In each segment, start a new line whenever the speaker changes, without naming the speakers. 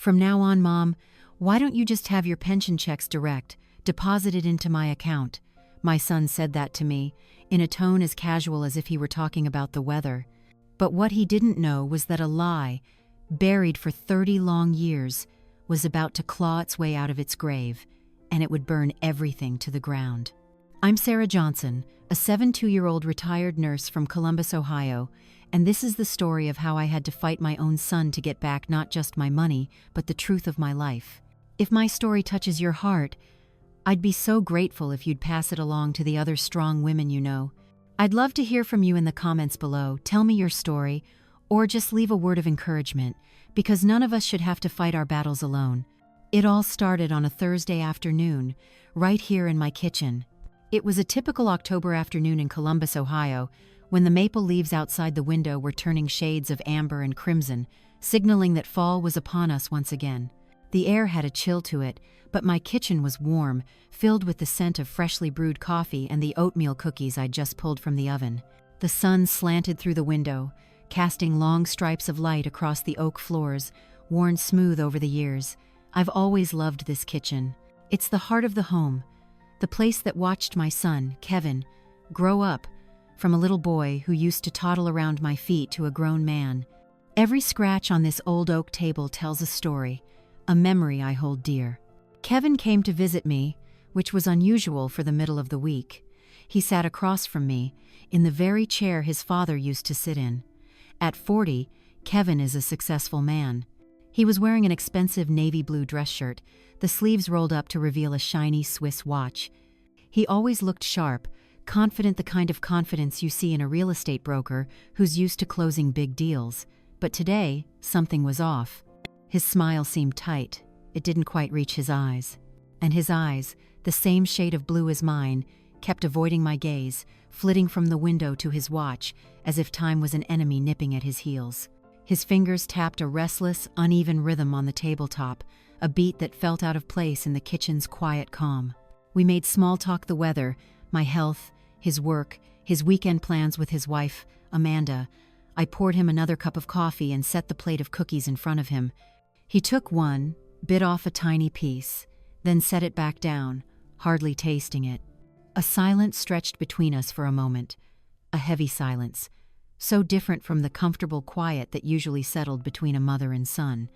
From now on, Mom, why don't you just have your pension checks direct, deposited into my account? My son said that to me, in a tone as casual as if he were talking about the weather. But what he didn't know was that a lie, buried for 30 long years, was about to claw its way out of its grave, and it would burn everything to the ground. I'm Sarah Johnson, a 72-year-old retired nurse from Columbus, Ohio, and this is the story of how I had to fight my own son to get back not just my money, but the truth of my life. If my story touches your heart, I'd be so grateful if you'd pass it along to the other strong women you know. I'd love to hear from you in the comments below. Tell me your story, or just leave a word of encouragement, because none of us should have to fight our battles alone. It all started on a Thursday afternoon, right here in my kitchen. It was a typical October afternoon in Columbus, Ohio, when the maple leaves outside the window were turning shades of amber and crimson, signaling that fall was upon us once again. The air had a chill to it, but my kitchen was warm, filled with the scent of freshly brewed coffee and the oatmeal cookies I'd just pulled from the oven. The sun slanted through the window, casting long stripes of light across the oak floors, worn smooth over the years. I've always loved this kitchen. It's the heart of the home, the place that watched my son, Kevin, grow up, from a little boy who used to toddle around my feet to a grown man. Every scratch on this old oak table tells a story, a memory I hold dear. Kevin came to visit me, which was unusual for the middle of the week. He sat across from me, in the very chair his father used to sit in. At 40, Kevin is a successful man. He was wearing an expensive navy blue dress shirt, the sleeves rolled up to reveal a shiny Swiss watch. He always looked sharp, confident, the kind of confidence you see in a real estate broker who's used to closing big deals. But today, something was off. His smile seemed tight. It didn't quite reach his eyes. And his eyes, the same shade of blue as mine, kept avoiding my gaze, flitting from the window to his watch, as if time was an enemy nipping at his heels. His fingers tapped a restless, uneven rhythm on the tabletop, a beat that felt out of place in the kitchen's quiet calm. We made small talk, the weather, my health, his work, his weekend plans with his wife, Amanda. I poured him another cup of coffee and set the plate of cookies in front of him. He took one, bit off a tiny piece, then set it back down, hardly tasting it. A silence stretched between us for a moment, a heavy silence, so different from the comfortable quiet that usually settled between a mother and son.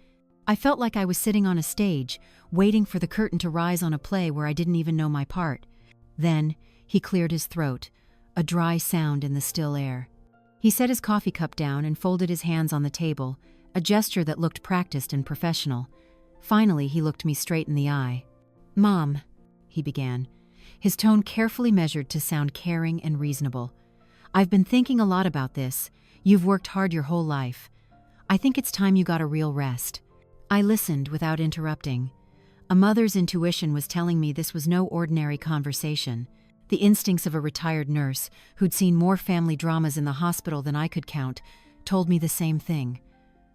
I felt like I was sitting on a stage, waiting for the curtain to rise on a play where I didn't even know my part. Then, he cleared his throat, a dry sound in the still air. He set his coffee cup down and folded his hands on the table, a gesture that looked practiced and professional. Finally, he looked me straight in the eye. "Mom," he began, his tone carefully measured to sound caring and reasonable. "I've been thinking a lot about this. You've worked hard your whole life. I think it's time you got a real rest." I listened without interrupting. A mother's intuition was telling me this was no ordinary conversation. The instincts of a retired nurse, who'd seen more family dramas in the hospital than I could count, told me the same thing.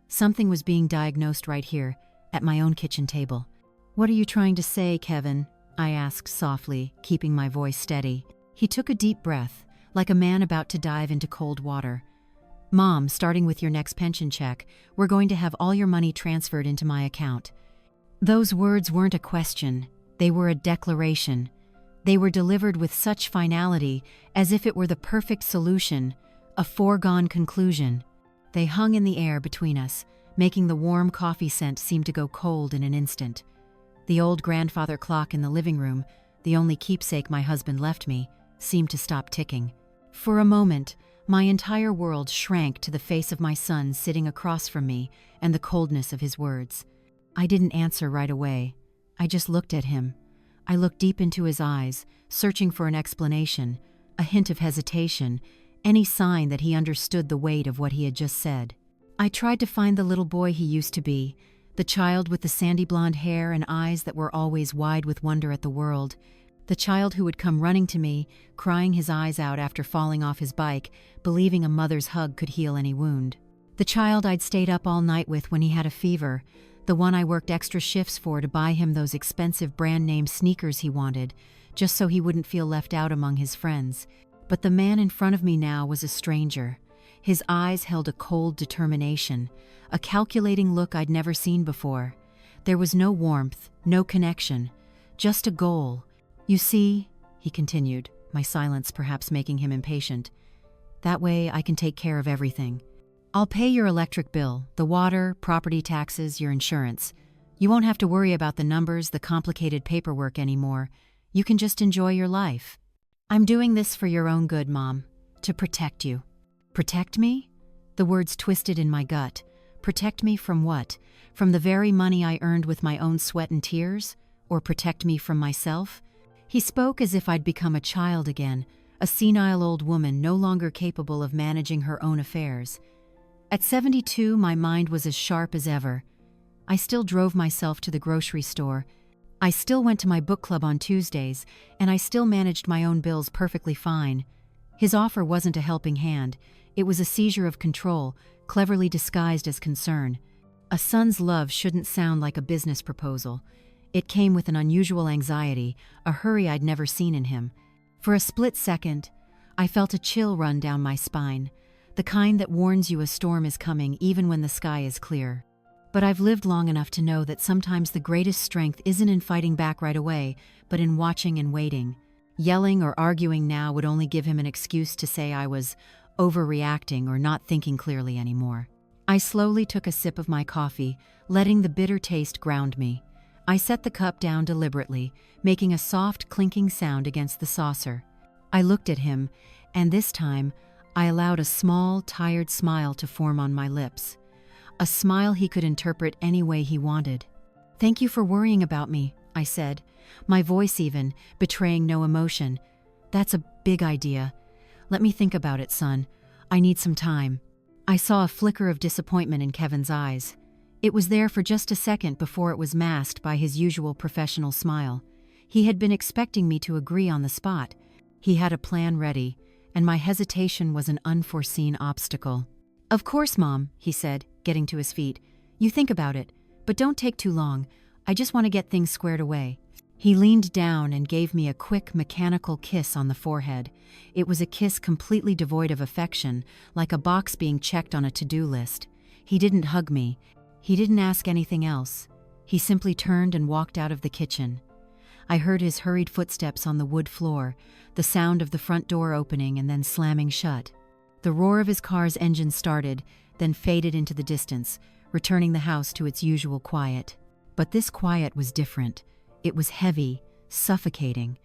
Something was being diagnosed right here, at my own kitchen table. "What are you trying to say, Kevin?" I asked softly, keeping my voice steady. He took a deep breath, like a man about to dive into cold water. "Mom, starting with your next pension check, we're going to have all your money transferred into my account." Those words weren't a question, they were a declaration. They were delivered with such finality, as if it were the perfect solution, a foregone conclusion. They hung in the air between us, making the warm coffee scent seem to go cold in an instant. The old grandfather clock in the living room, the only keepsake my husband left me, seemed to stop ticking. For a moment, my entire world shrank to the face of my son sitting across from me and the coldness of his words. I didn't answer right away. I just looked at him. I looked deep into his eyes, searching for an explanation, a hint of hesitation, any sign that he understood the weight of what he had just said. I tried to find the little boy he used to be, the child with the sandy blonde hair and eyes that were always wide with wonder at the world, the child who would come running to me, crying his eyes out after falling off his bike, believing a mother's hug could heal any wound. The child I'd stayed up all night with when he had a fever, the one I worked extra shifts for to buy him those expensive brand-name sneakers he wanted, just so he wouldn't feel left out among his friends. But the man in front of me now was a stranger. His eyes held a cold determination, a calculating look I'd never seen before. There was no warmth, no connection, just a goal. You see, he continued, my silence perhaps making him impatient, that way I can take care of everything. I'll pay your electric bill, the water, property taxes, your insurance. You won't have to worry about the numbers, the complicated paperwork anymore. You can just enjoy your life. I'm doing this for your own good, Mom, to protect you. Protect me? The words twisted in my gut. Protect me from what? From the very money I earned with my own sweat and tears? Or protect me from myself? He spoke as if I'd become a child again, a senile old woman no longer capable of managing her own affairs. At 72, my mind was as sharp as ever. I still drove myself to the grocery store. I still went to my book club on Tuesdays, and I still managed my own bills perfectly fine. His offer wasn't a helping hand. It was a seizure of control, cleverly disguised as concern. A son's love shouldn't sound like a business proposal. It came with an unusual anxiety, a hurry I'd never seen in him. For a split second, I felt a chill run down my spine, the kind that warns you a storm is coming even when the sky is clear. But I've lived long enough to know that sometimes the greatest strength isn't in fighting back right away, but in watching and waiting. Yelling or arguing now would only give him an excuse to say I was overreacting or not thinking clearly anymore. I slowly took a sip of my coffee, letting the bitter taste ground me. I set the cup down deliberately, making a soft clinking sound against the saucer. I looked at him, and this time, I allowed a small, tired smile to form on my lips. A smile he could interpret any way he wanted. "Thank you for worrying about me," I said, my voice even, betraying no emotion. "That's a big idea. Let me think about it, son. I need some time." I saw a flicker of disappointment in Kevin's eyes. It was there for just a second before it was masked by his usual professional smile. He had been expecting me to agree on the spot. He had a plan ready, and my hesitation was an unforeseen obstacle. "Of course, Mom," he said, getting to his feet. "You think about it, but don't take too long. I just want to get things squared away." He leaned down and gave me a quick, mechanical kiss on the forehead. It was a kiss completely devoid of affection, like a box being checked on a to-do list. He didn't hug me. He didn't ask anything else. He simply turned and walked out of the kitchen. I heard his hurried footsteps on the wood floor, the sound of the front door opening and then slamming shut. The roar of his car's engine started, then faded into the distance, returning the house to its usual quiet. But this quiet was different. It was heavy, suffocating.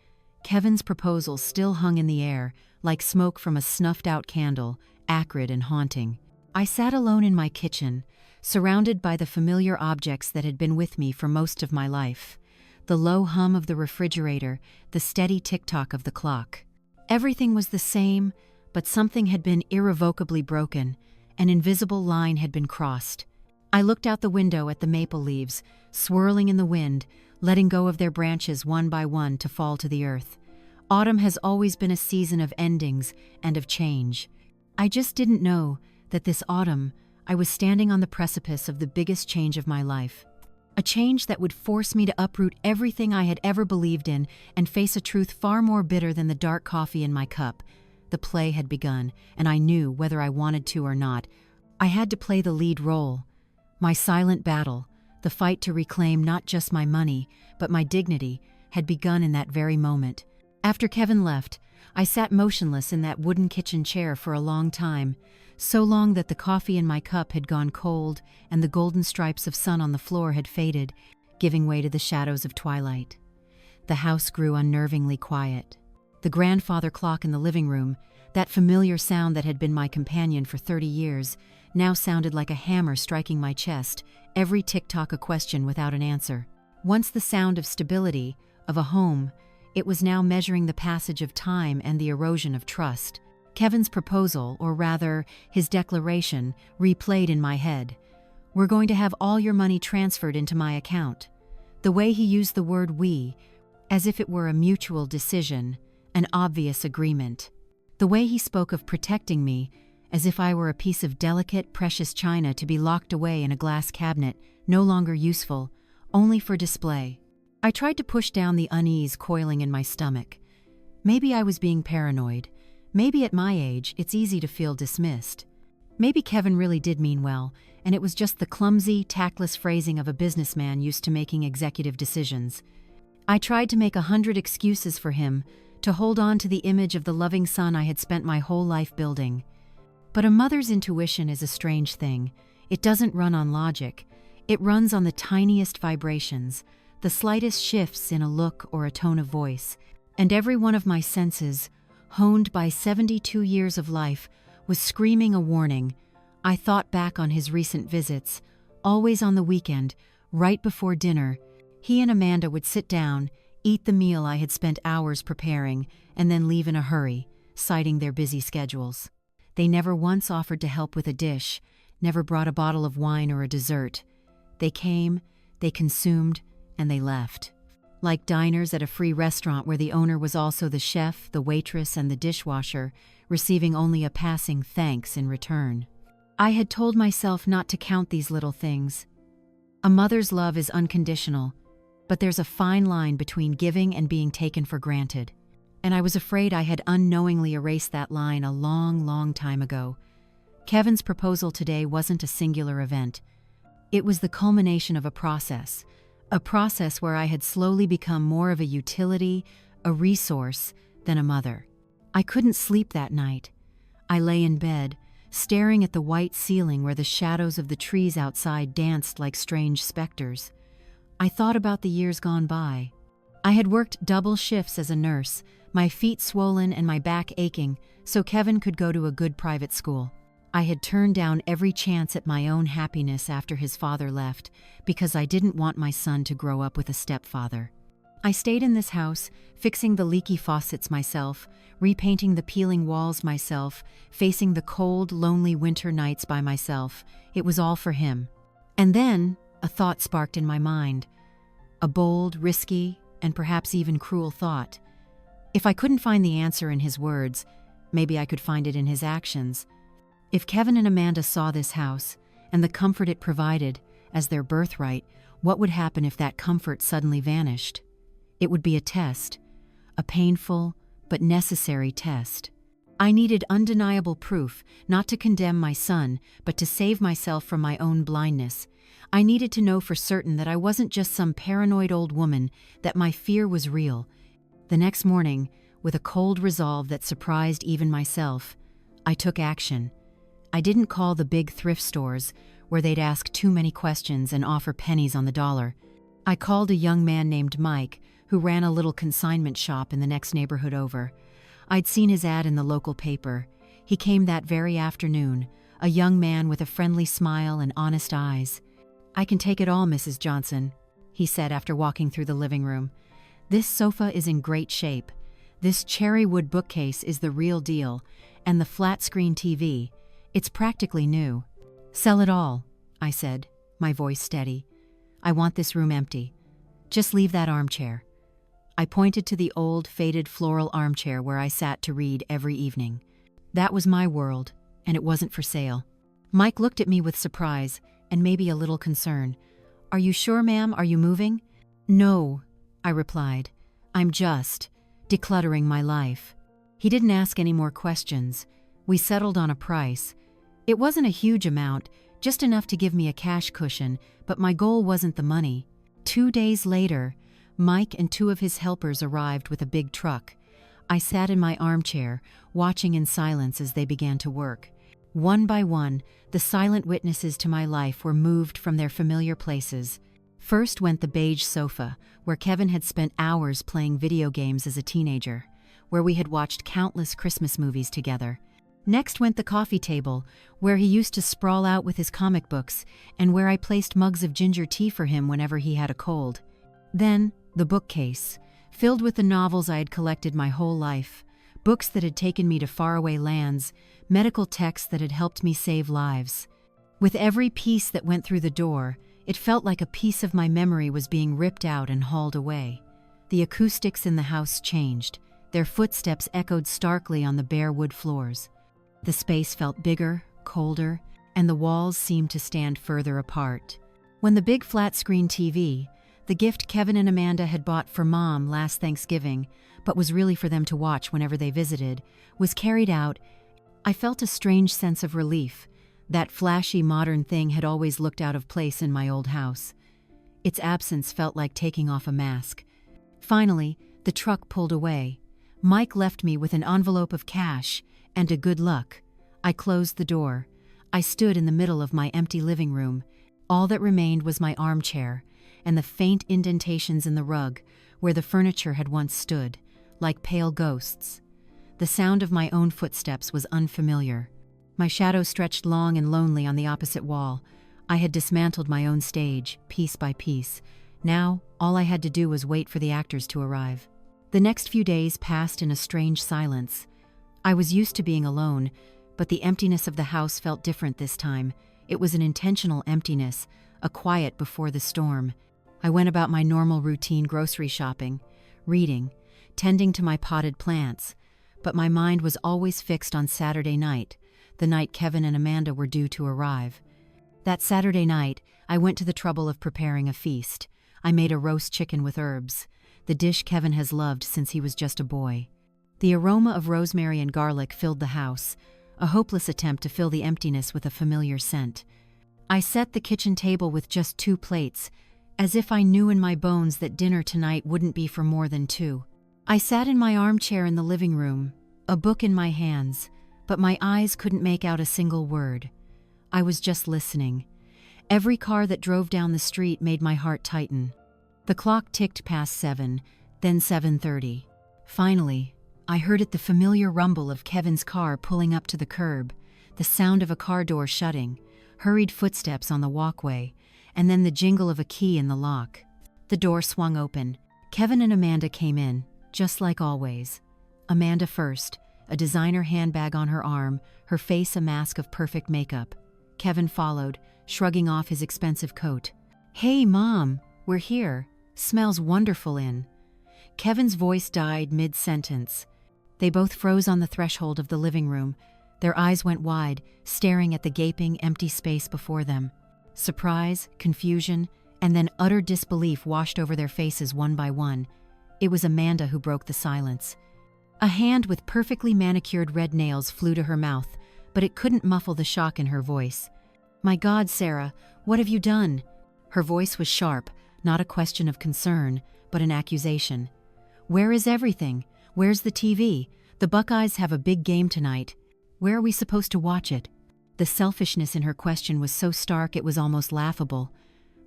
Kevin's proposal still hung in the air, like smoke from a snuffed-out candle, acrid and haunting. I sat alone in my kitchen, surrounded by the familiar objects that had been with me for most of my life. The low hum of the refrigerator, the steady tick-tock of the clock. Everything was the same, but something had been irrevocably broken. An invisible line had been crossed. I looked out the window at the maple leaves, swirling in the wind, letting go of their branches one by one to fall to the earth. Autumn has always been a season of endings and of change. I just didn't know that this autumn I was standing on the precipice of the biggest change of my life. A change that would force me to uproot everything I had ever believed in and face a truth far more bitter than the dark coffee in my cup. The play had begun, and I knew, whether I wanted to or not, I had to play the lead role. My silent battle, the fight to reclaim not just my money, but my dignity, had begun in that very moment. After Kevin left, I sat motionless in that wooden kitchen chair for a long time, so long that the coffee in my cup had gone cold and the golden stripes of sun on the floor had faded, giving way to the shadows of twilight. The house grew unnervingly quiet. The grandfather clock in the living room, that familiar sound that had been my companion for 30 years, now sounded like a hammer striking my chest, every tick-tock a question without an answer. Once the sound of stability, of a home, it was now measuring the passage of time and the erosion of trust. Kevin's proposal, or rather, his declaration, replayed in my head. "We're going to have all your money transferred into my account." The way he used the word "we," as if it were a mutual decision, an obvious agreement. The way he spoke of protecting me, as if I were a piece of delicate, precious china to be locked away in a glass cabinet, no longer useful, only for display. I tried to push down the unease coiling in my stomach. Maybe I was being paranoid. Maybe at my age, it's easy to feel dismissed. Maybe Kevin really did mean well, and it was just the clumsy, tactless phrasing of a businessman used to making executive decisions. I tried to make 100 excuses for him, to hold on to the image of the loving son I had spent my whole life building. But a mother's intuition is a strange thing. It doesn't run on logic. It runs on the tiniest vibrations, the slightest shifts in a look or a tone of voice. And every one of my senses, honed by 72 years of life, was screaming a warning. I thought back on his recent visits, always on the weekend, right before dinner. He and Amanda would sit down, eat the meal I had spent hours preparing, and then leave in a hurry, citing their busy schedules. They never once offered to help with a dish, never brought a bottle of wine or a dessert. They came, they consumed, and they left. Like diners at a free restaurant where the owner was also the chef, the waitress, and the dishwasher, receiving only a passing thanks in return. I had told myself not to count these little things. A mother's love is unconditional, but there's a fine line between giving and being taken for granted. And I was afraid I had unknowingly erased that line a long, long time ago. Kevin's proposal today wasn't a singular event. It was the culmination of a process where I had slowly become more of a utility, a resource, than a mother. I couldn't sleep that night. I lay in bed, staring at the white ceiling where the shadows of the trees outside danced like strange specters. I thought about the years gone by. I had worked double shifts as a nurse, my feet swollen and my back aching, so Kevin could go to a good private school. I had turned down every chance at my own happiness after his father left, because I didn't want my son to grow up with a stepfather. I stayed in this house, fixing the leaky faucets myself, repainting the peeling walls myself, facing the cold, lonely winter nights by myself. It was all for him. And then a thought sparked in my mind. A bold, risky, and perhaps even cruel thought. If I couldn't find the answer in his words, maybe I could find it in his actions. If Kevin and Amanda saw this house, and the comfort it provided, as their birthright, what would happen if that comfort suddenly vanished? It would be a test, a painful but necessary test. I needed undeniable proof, not to condemn my son, but to save myself from my own blindness. I needed to know for certain that I wasn't just some paranoid old woman, that my fear was real. The next morning, with a cold resolve that surprised even myself, I took action. I didn't call the big thrift stores, where they'd ask too many questions and offer pennies on the dollar. I called a young man named Mike, who ran a little consignment shop in the next neighborhood over. I'd seen his ad in the local paper. He came that very afternoon, a young man with a friendly smile and honest eyes. "I can take it all, Mrs. Johnson," he said after walking through the living room. "This sofa is in great shape. This cherry wood bookcase is the real deal, and the flat-screen TV, it's practically new." "Sell it all," I said, my voice steady. "I want this room empty. Just leave that armchair." I pointed to the old, faded floral armchair where I sat to read every evening. That was my world, and it wasn't for sale. Mike looked at me with surprise, and maybe a little concern. "Are you sure, ma'am? Are you moving?" "No," I replied. "I'm just decluttering my life." He didn't ask any more questions. We settled on a price. It wasn't a huge amount, just enough to give me a cash cushion, but my goal wasn't the money. 2 days later, Mike and 2 of his helpers arrived with a big truck. I sat in my armchair, watching in silence as they began to work. One by one, the silent witnesses to my life were moved from their familiar places. First went the beige sofa, where Kevin had spent hours playing video games as a teenager, where we had watched countless Christmas movies together. Next went the coffee table, where he used to sprawl out with his comic books, and where I placed mugs of ginger tea for him whenever he had a cold. Then, the bookcase, filled with the novels I had collected my whole life, books that had taken me to faraway lands, medical texts that had helped me save lives. With every piece that went through the door, it felt like a piece of my memory was being ripped out and hauled away. The acoustics in the house changed. Their footsteps echoed starkly on the bare wood floors. The space felt bigger, colder, and the walls seemed to stand further apart. When the big flat-screen TV, the gift Kevin and Amanda had bought for Mom last Thanksgiving, but was really for them to watch whenever they visited, was carried out, I felt a strange sense of relief. That flashy modern thing had always looked out of place in my old house. Its absence felt like taking off a mask. Finally, the truck pulled away. Mike left me with an envelope of cash and a good luck. I closed the door. I stood in the middle of my empty living room. All that remained was my armchair and the faint indentations in the rug where the furniture had once stood, like pale ghosts. The sound of my own footsteps was unfamiliar. My shadow stretched long and lonely on the opposite wall. I had dismantled my own stage, piece by piece. Now, all I had to do was wait for the actors to arrive. The next few days passed in a strange silence. I was used to being alone, but the emptiness of the house felt different this time. It was an intentional emptiness, a quiet before the storm. I went about my normal routine grocery shopping, reading, tending to my potted plants, but my mind was always fixed on Saturday night, the night Kevin and Amanda were due to arrive. That Saturday night, I went to the trouble of preparing a feast. I made a roast chicken with herbs, the dish Kevin has loved since he was just a boy. The aroma of rosemary and garlic filled the house, a hopeless attempt to fill the emptiness with a familiar scent. I set the kitchen table with just 2 plates, as if I knew in my bones that dinner tonight wouldn't be for more than 2. I sat in my armchair in the living room, a book in my hands, but my eyes couldn't make out a single word. I was just listening. Every car that drove down the street made my heart tighten. The clock ticked past 7, then 7:30. Finally, I heard the familiar rumble of Kevin's car pulling up to the curb, the sound of a car door shutting, hurried footsteps on the walkway, and then the jingle of a key in the lock. The door swung open. Kevin and Amanda came in, just like always. Amanda first, a designer handbag on her arm, her face a mask of perfect makeup. Kevin followed, shrugging off his expensive coat. "Hey, Mom, we're here. Smells wonderful in." Kevin's voice died mid-sentence. They both froze on the threshold of the living room. Their eyes went wide, staring at the gaping, empty space before them. Surprise, confusion, and then utter disbelief washed over their faces one by one. It was Amanda who broke the silence. A hand with perfectly manicured red nails flew to her mouth, but it couldn't muffle the shock in her voice. "My God, Sarah, what have you done?" Her voice was sharp, not a question of concern, but an accusation. "Where is everything? Where's the TV? The Buckeyes have a big game tonight. Where are we supposed to watch it?" The selfishness in her question was so stark it was almost laughable.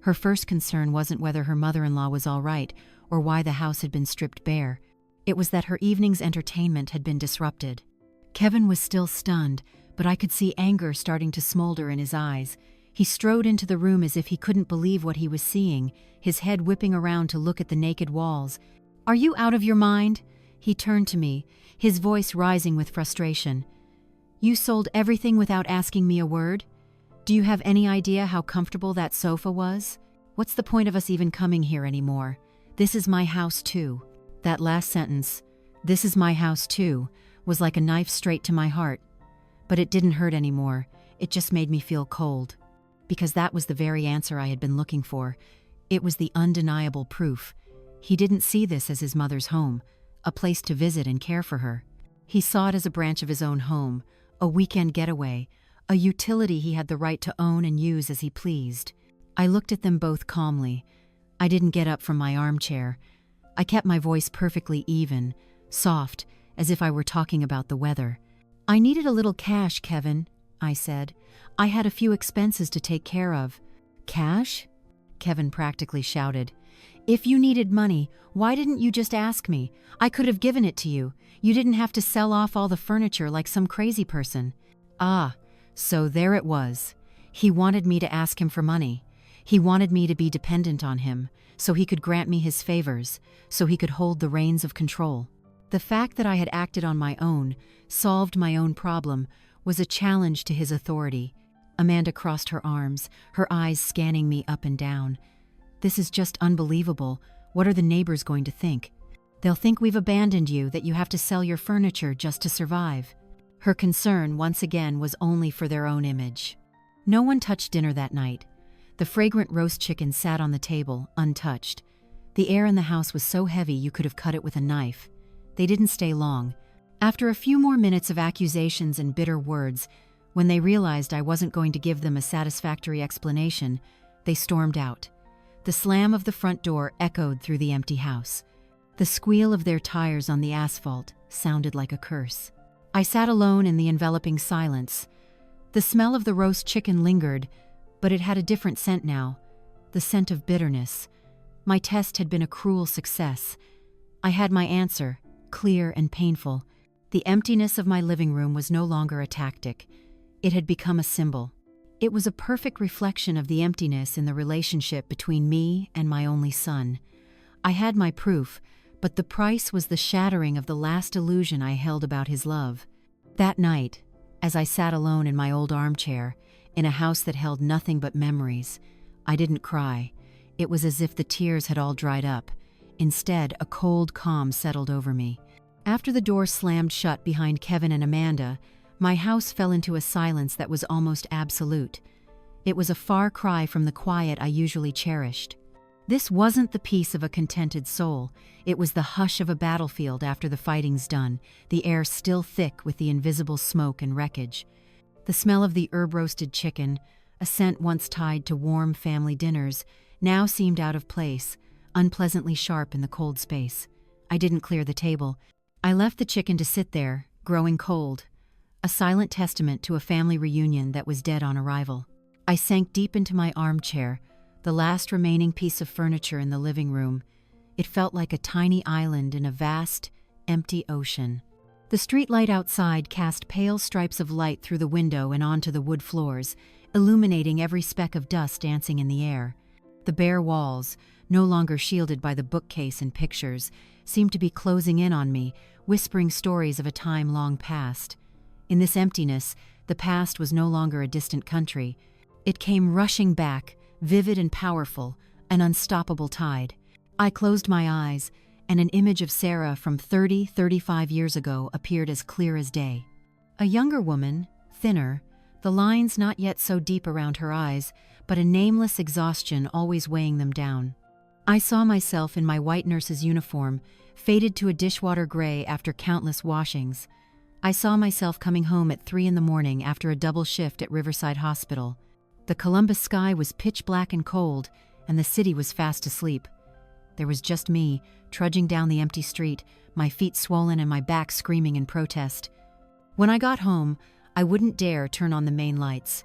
Her first concern wasn't whether her mother-in-law was all right or why the house had been stripped bare. It was that her evening's entertainment had been disrupted. Kevin was still stunned, but I could see anger starting to smolder in his eyes. He strode into the room as if he couldn't believe what he was seeing, his head whipping around to look at the naked walls. "Are you out of your mind?" He turned to me, his voice rising with frustration. "You sold everything without asking me a word? Do you have any idea how comfortable that sofa was? What's the point of us even coming here anymore? This is my house too." That last sentence, "This is my house too," was like a knife straight to my heart. But it didn't hurt anymore, it just made me feel cold. Because that was the very answer I had been looking for. It was the undeniable proof. He didn't see this as his mother's home, a place to visit and care for her. He saw it as a branch of his own home, a weekend getaway, a utility he had the right to own and use as he pleased. I looked at them both calmly. I didn't get up from my armchair. I kept my voice perfectly even, soft, as if I were talking about the weather. "I needed a little cash, Kevin," I said. "I had a few expenses to take care of." "Cash?" Kevin practically shouted. "If you needed money, why didn't you just ask me? I could have given it to you. You didn't have to sell off all the furniture like some crazy person." Ah, so there it was. He wanted me to ask him for money. He wanted me to be dependent on him, so he could grant me his favors, so he could hold the reins of control. The fact that I had acted on my own, solved my own problem, was a challenge to his authority. Amanda crossed her arms, her eyes scanning me up and down. "This is just unbelievable. What are the neighbors going to think? They'll think we've abandoned you, that you have to sell your furniture just to survive." Her concern, once again, was only for their own image. No one touched dinner that night. The fragrant roast chicken sat on the table, untouched. The air in the house was so heavy you could have cut it with a knife. They didn't stay long. After a few more minutes of accusations and bitter words, When they realized I wasn't going to give them a satisfactory explanation, they stormed out. The slam of the front door echoed through the empty house. The squeal of their tires on the asphalt sounded like a curse. I sat alone in the enveloping silence. The smell of the roast chicken lingered, but it had a different scent now, the scent of bitterness. My test had been a cruel success. I had my answer, clear and painful. The emptiness of my living room was no longer a tactic. It had become a symbol. It was a perfect reflection of the emptiness in the relationship between me and my only son. I had my proof, but the price was the shattering of the last illusion I held about his love. That night, as I sat alone in my old armchair, in a house that held nothing but memories, I didn't cry. It was as if the tears had all dried up. Instead, a cold calm settled over me. After the door slammed shut behind Kevin and Amanda, my house fell into a silence that was almost absolute. It was a far cry from the quiet I usually cherished. This wasn't the peace of a contented soul. It was the hush of a battlefield after the fighting's done, the air still thick with the invisible smoke and wreckage. The smell of the herb-roasted chicken, a scent once tied to warm family dinners, now seemed out of place, unpleasantly sharp in the cold space. I didn't clear the table. I left the chicken to sit there, growing cold, a silent testament to a family reunion that was dead on arrival. I sank deep into my armchair, the last remaining piece of furniture in the living room. It felt like a tiny island in a vast, empty ocean. The streetlight outside cast pale stripes of light through the window and onto the wood floors, illuminating every speck of dust dancing in the air. The bare walls, no longer shielded by the bookcase and pictures, seemed to be closing in on me, whispering stories of a time long past. In this emptiness, the past was no longer a distant country. It came rushing back, vivid and powerful, an unstoppable tide. I closed my eyes, and an image of Sarah from 35 years ago appeared as clear as day. A younger woman, thinner, the lines not yet so deep around her eyes, but a nameless exhaustion always weighing them down. I saw myself in my white nurse's uniform, faded to a dishwater gray after countless washings. I saw myself coming home at 3 a.m. after a double shift at Riverside Hospital. The Columbus sky was pitch black and cold, and the city was fast asleep. There was just me, trudging down the empty street, my feet swollen and my back screaming in protest. When I got home, I wouldn't dare turn on the main lights.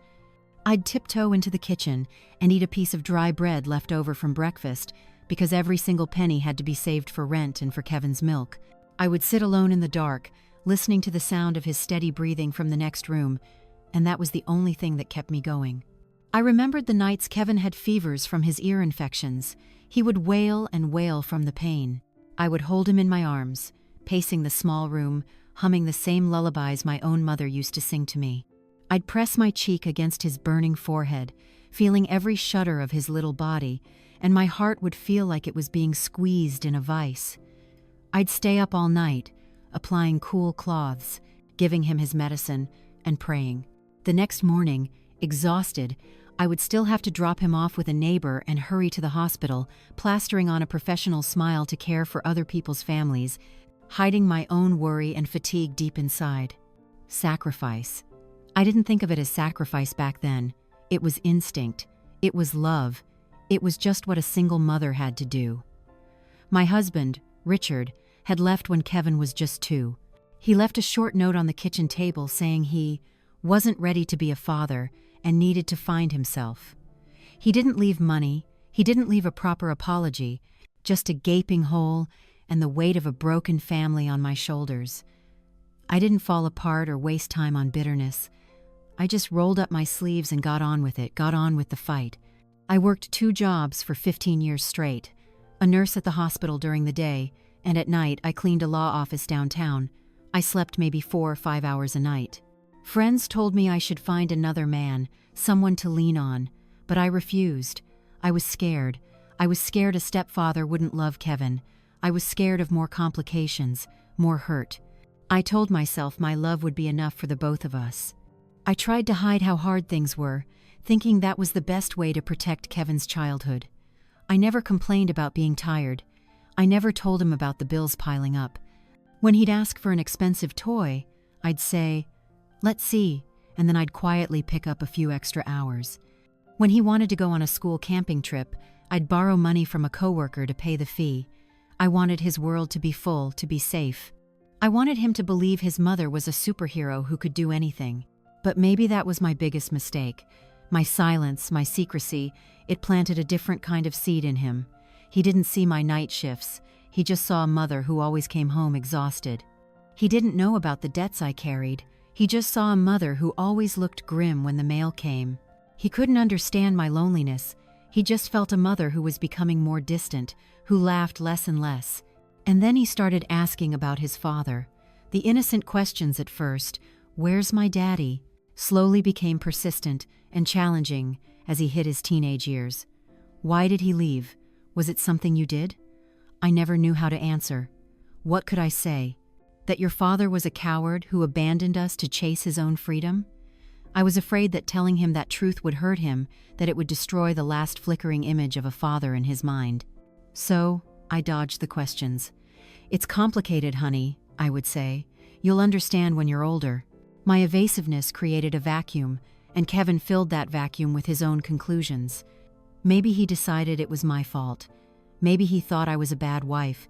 I'd tiptoe into the kitchen and eat a piece of dry bread left over from breakfast, because every single penny had to be saved for rent and for Kevin's milk. I would sit alone in the dark, listening to the sound of his steady breathing from the next room, and that was the only thing that kept me going. I remembered the nights Kevin had fevers from his ear infections. He would wail and wail from the pain. I would hold him in my arms, pacing the small room, humming the same lullabies my own mother used to sing to me. I'd press my cheek against his burning forehead, feeling every shudder of his little body, and my heart would feel like it was being squeezed in a vice. I'd stay up all night, applying cool cloths, giving him his medicine, and praying. The next morning, exhausted, I would still have to drop him off with a neighbor and hurry to the hospital, plastering on a professional smile to care for other people's families, hiding my own worry and fatigue deep inside. Sacrifice. I didn't think of it as sacrifice back then. It was instinct. It was love. It was just what a single mother had to do. My husband, Richard, had left when Kevin was just 2. He left a short note on the kitchen table saying he wasn't ready to be a father and needed to find himself. He didn't leave money, he didn't leave a proper apology, just a gaping hole and the weight of a broken family on my shoulders. I didn't fall apart or waste time on bitterness. I just rolled up my sleeves and got on with it, got on with the fight. I worked 2 jobs for 15 years straight, a nurse at the hospital during the day, and at night I cleaned a law office downtown. I slept maybe 4 or 5 hours a night. Friends told me I should find another man, someone to lean on, but I refused. I was scared. I was scared a stepfather wouldn't love Kevin. I was scared of more complications, more hurt. I told myself my love would be enough for the both of us. I tried to hide how hard things were, thinking that was the best way to protect Kevin's childhood. I never complained about being tired. I never told him about the bills piling up. When he'd ask for an expensive toy, I'd say, "Let's see," and then I'd quietly pick up a few extra hours. When he wanted to go on a school camping trip, I'd borrow money from a coworker to pay the fee. I wanted his world to be full, to be safe. I wanted him to believe his mother was a superhero who could do anything. But maybe that was my biggest mistake. My silence, my secrecy, it planted a different kind of seed in him. He didn't see my night shifts. He just saw a mother who always came home exhausted. He didn't know about the debts I carried. He just saw a mother who always looked grim when the mail came. He couldn't understand my loneliness. He just felt a mother who was becoming more distant, who laughed less and less. And then he started asking about his father. The innocent questions at first, "Where's my daddy?" slowly became persistent and challenging as he hit his teenage years. "Why did he leave? Was it something you did?" I never knew how to answer. What could I say? That your father was a coward who abandoned us to chase his own freedom? I was afraid that telling him that truth would hurt him, that it would destroy the last flickering image of a father in his mind. So, I dodged the questions. "It's complicated, honey," I would say. "You'll understand when you're older." My evasiveness created a vacuum, and Kevin filled that vacuum with his own conclusions. Maybe he decided it was my fault. Maybe he thought I was a bad wife,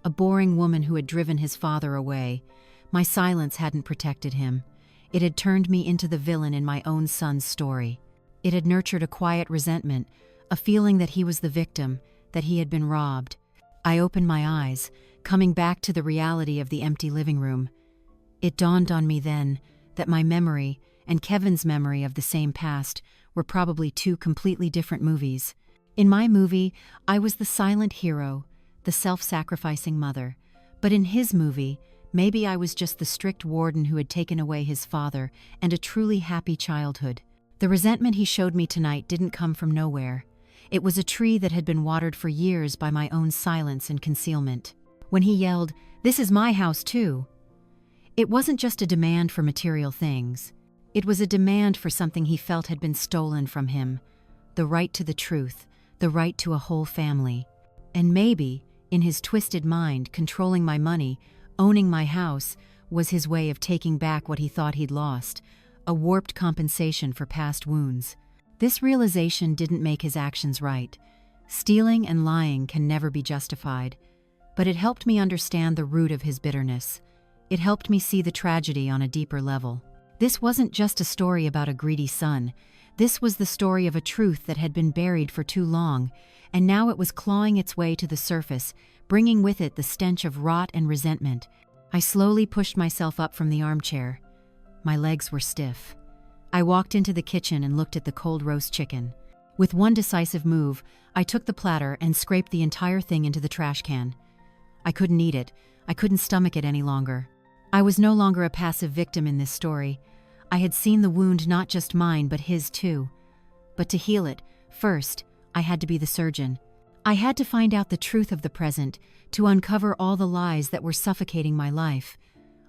a boring woman who had driven his father away. My silence hadn't protected him. It had turned me into the villain in my own son's story. It had nurtured a quiet resentment, a feeling that he was the victim, that he had been robbed. I opened my eyes, coming back to the reality of the empty living room. It dawned on me then that my memory and Kevin's memory of the same past were probably two completely different movies. In my movie, I was the silent hero, the self-sacrificing mother. But in his movie, maybe I was just the strict warden who had taken away his father and a truly happy childhood. The resentment he showed me tonight didn't come from nowhere. It was a tree that had been watered for years by my own silence and concealment. When he yelled, "This is my house too," it wasn't just a demand for material things. It was a demand for something he felt had been stolen from him. The right to the truth, the right to a whole family. And maybe, in his twisted mind, controlling my money, owning my house, was his way of taking back what he thought he'd lost, a warped compensation for past wounds. This realization didn't make his actions right. Stealing and lying can never be justified. But it helped me understand the root of his bitterness. It helped me see the tragedy on a deeper level. This wasn't just a story about a greedy son. This was the story of a truth that had been buried for too long, and now it was clawing its way to the surface, bringing with it the stench of rot and resentment. I slowly pushed myself up from the armchair. My legs were stiff. I walked into the kitchen and looked at the cold roast chicken. With one decisive move, I took the platter and scraped the entire thing into the trash can. I couldn't eat it. I couldn't stomach it any longer. I was no longer a passive victim in this story. I had seen the wound, not just mine, but his too. But to heal it, first, I had to be the surgeon. I had to find out the truth of the present, to uncover all the lies that were suffocating my life.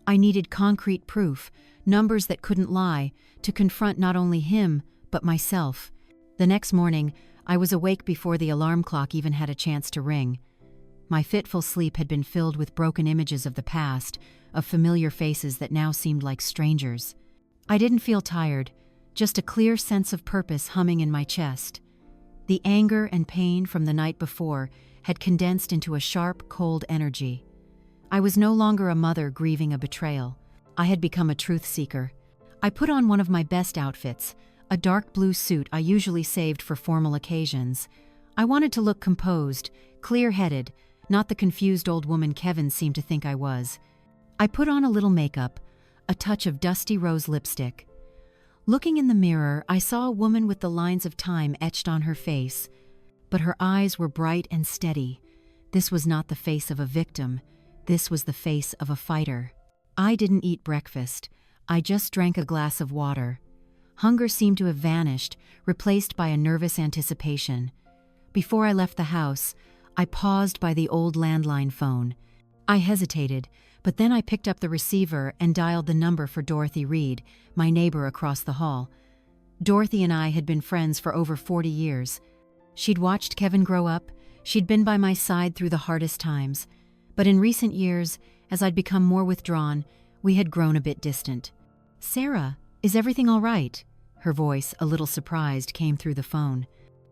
I needed concrete proof, numbers that couldn't lie, to confront not only him, but myself. The next morning, I was awake before the alarm clock even had a chance to ring. My fitful sleep had been filled with broken images of the past, of familiar faces that now seemed like strangers. I didn't feel tired, just a clear sense of purpose humming in my chest. The anger and pain from the night before had condensed into a sharp, cold energy. I was no longer a mother grieving a betrayal. I had become a truth seeker. I put on one of my best outfits, a dark blue suit I usually saved for formal occasions. I wanted to look composed, clear-headed, not the confused old woman Kevin seemed to think I was. I put on a little makeup, a touch of dusty rose lipstick. Looking in the mirror, I saw a woman with the lines of time etched on her face, but her eyes were bright and steady. This was not the face of a victim. This was the face of a fighter. I didn't eat breakfast. I just drank a glass of water. Hunger seemed to have vanished, replaced by a nervous anticipation. Before I left the house, I paused by the old landline phone. I hesitated, but then I picked up the receiver and dialed the number for Dorothy Reed, my neighbor across the hall. Dorothy and I had been friends for over 40 years. She'd watched Kevin grow up, she'd been by my side through the hardest times. But in recent years, as I'd become more withdrawn, we had grown a bit distant. "Sarah," Is everything all right? Her voice, a little surprised, came through the phone.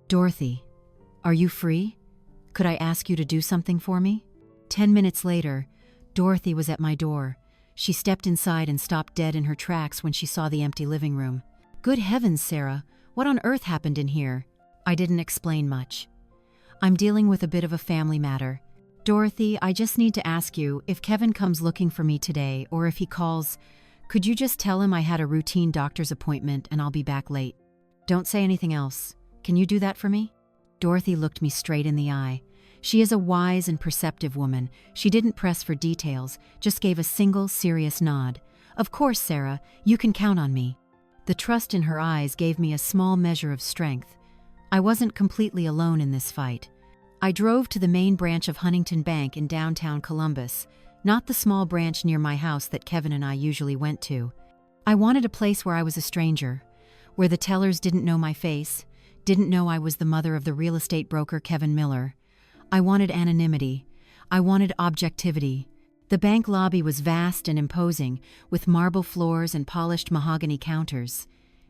Dorothy, are you free? Could I ask you to do something for me? 10 minutes later, Dorothy was at my door. She stepped inside and stopped dead in her tracks when she saw the empty living room. Good heavens, Sarah, what on earth happened in here? I didn't explain much. I'm dealing with a bit of a family matter. Dorothy, I just need to ask you, if Kevin comes looking for me today, or if he calls, could you just tell him I had a routine doctor's appointment and I'll be back late? Don't say anything else. Can you do that for me? Dorothy looked me straight in the eye. She is a wise and perceptive woman. She didn't press for details, just gave a single serious nod. Of course, Sarah, you can count on me. The trust in her eyes gave me a small measure of strength. I wasn't completely alone in this fight. I drove to the main branch of Huntington Bank in downtown Columbus, not the small branch near my house that Kevin and I usually went to. I wanted a place where I was a stranger, where the tellers didn't know my face, didn't know I was the mother of the real estate broker Kevin Miller. I wanted anonymity. I wanted objectivity. The bank lobby was vast and imposing, with marble floors and polished mahogany counters.